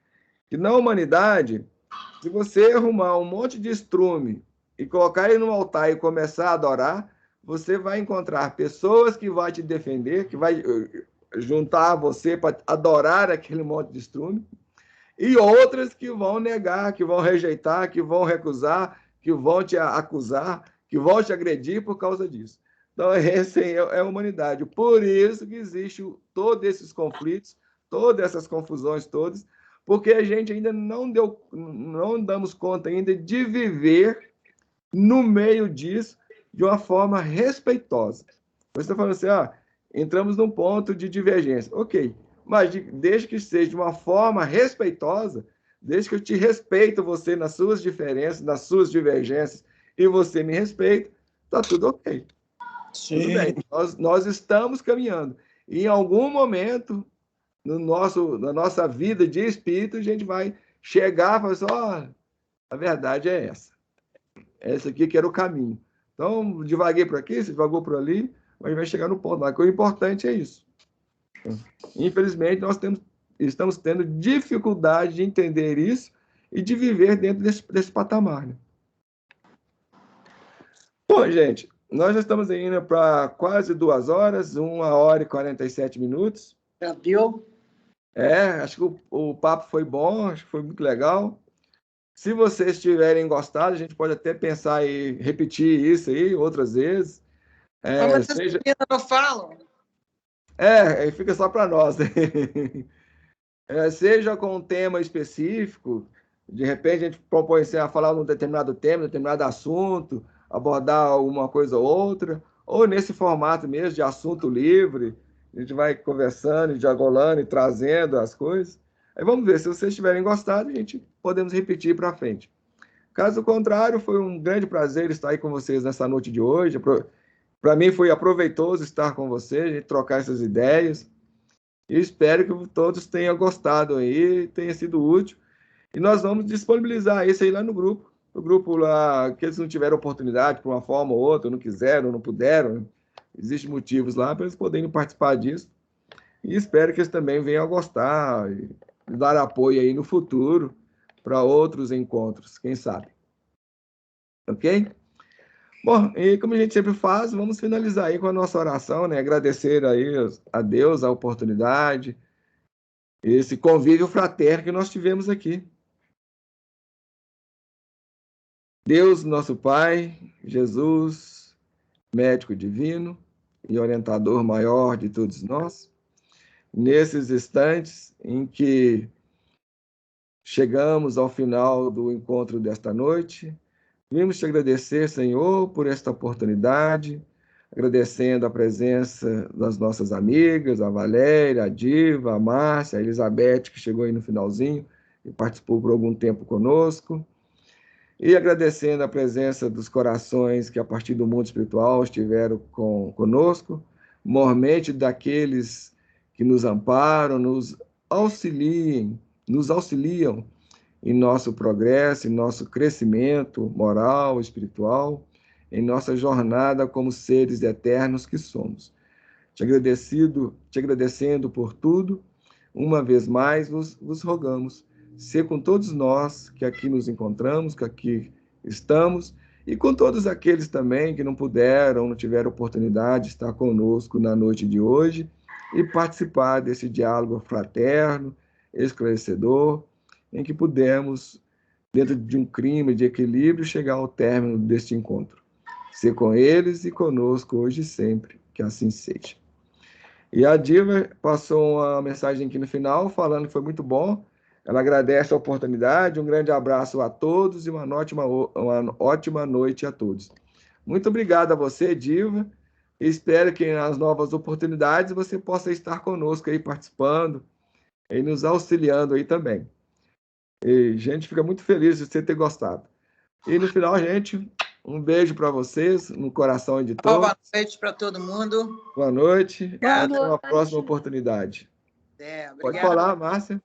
que na humanidade, se você arrumar um monte de estrume e colocar ele no altar e começar a adorar, você vai encontrar pessoas que vão te defender, que vai juntar você para adorar aquele monte de estrume, e outras que vão negar, que vão rejeitar, que vão recusar, que vão te acusar, que vão te agredir por causa disso. Então, essa é a humanidade. Por isso que existem todos esses conflitos, todas essas confusões todas, porque a gente ainda não damos conta ainda de viver no meio disso de uma forma respeitosa. Você está falando assim, entramos num ponto de divergência. Ok, mas desde que seja de uma forma respeitosa, desde que eu te respeito você nas suas diferenças, nas suas divergências, e você me respeita, está tudo ok. Sim. Tudo bem, nós estamos caminhando. E em algum momento, na nossa vida de espírito, a gente vai chegar e falar assim, a verdade é essa. Esse aqui que era o caminho. Então, devaguei por aqui, se devagou por ali, mas vai chegar no ponto lá. O importante é isso. Infelizmente, nós estamos tendo dificuldade de entender isso e de viver dentro desse patamar. Né? Bom, gente, nós já estamos indo para quase 2 horas, 1 hora e 47 minutos. Já deu? Acho que o papo foi bom, acho que foi muito legal. Se vocês tiverem gostado, a gente pode até pensar em repetir isso aí outras vezes. Mas vocês não falam? Fica só para nós. Seja com um tema específico, de repente a gente propõe a falar num determinado tema, determinado assunto, abordar alguma coisa ou outra, ou nesse formato mesmo de assunto livre, a gente vai conversando, dialogando e trazendo as coisas. Aí vamos ver, se vocês tiverem gostado, a gente podemos repetir para frente. Caso contrário, foi um grande prazer estar aí com vocês nessa noite de hoje. Para mim foi aproveitoso estar com vocês, a gente trocar essas ideias. E espero que todos tenham gostado aí, tenha sido útil. E nós vamos disponibilizar isso aí lá no grupo. O grupo lá, que eles não tiveram oportunidade por uma forma ou outra, não quiseram, não puderam. Existem motivos lá para eles poderem participar disso. E espero que eles também venham a gostar e dar apoio aí no futuro para outros encontros, quem sabe. Ok? Bom, e como a gente sempre faz, vamos finalizar aí com a nossa oração, né? Agradecer aí a Deus a oportunidade, esse convívio fraterno que nós tivemos aqui. Deus, nosso Pai, Jesus, médico divino e orientador maior de todos nós, nesses instantes em que chegamos ao final do encontro desta noite, vimos te agradecer, Senhor, por esta oportunidade, agradecendo a presença das nossas amigas, a Valéria, a Diva, a Márcia, a Elizabeth, que chegou aí no finalzinho, que participou por algum tempo conosco, e agradecendo a presença dos corações que, a partir do mundo espiritual, estiveram conosco, mormente daqueles que nos amparam, nos auxiliam em nosso progresso, em nosso crescimento moral, espiritual, em nossa jornada como seres eternos que somos. Te agradecendo por tudo, uma vez mais vos rogamos, ser com todos nós que aqui nos encontramos, que aqui estamos, e com todos aqueles também que não puderam, não tiveram oportunidade de estar conosco na noite de hoje e participar desse diálogo fraterno, esclarecedor, em que pudemos, dentro de um clima de equilíbrio, chegar ao término deste encontro. Ser com eles e conosco hoje e sempre, que assim seja. E a Diva passou uma mensagem aqui no final, falando que foi muito bom. Ela agradece a oportunidade, um grande abraço a todos e uma ótima noite a todos. Muito obrigado a você, Diva. Espero que nas novas oportunidades você possa estar conosco aí participando e nos auxiliando aí também. E a gente fica muito feliz de você ter gostado. E no final, gente, um beijo para vocês, no coração de todos. Boa noite para todo mundo. Boa noite. Boa Até uma noite. próxima oportunidade. Pode Obrigada. falar, Márcia.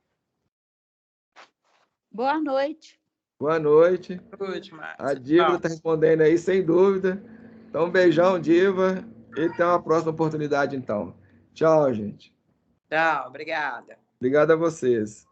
Boa noite. Boa noite. Boa noite, Márcia. A Diva está respondendo aí, sem dúvida. Então, um beijão, Diva. E até uma próxima oportunidade, então. Tchau, gente. Tchau, obrigada. Obrigado a vocês.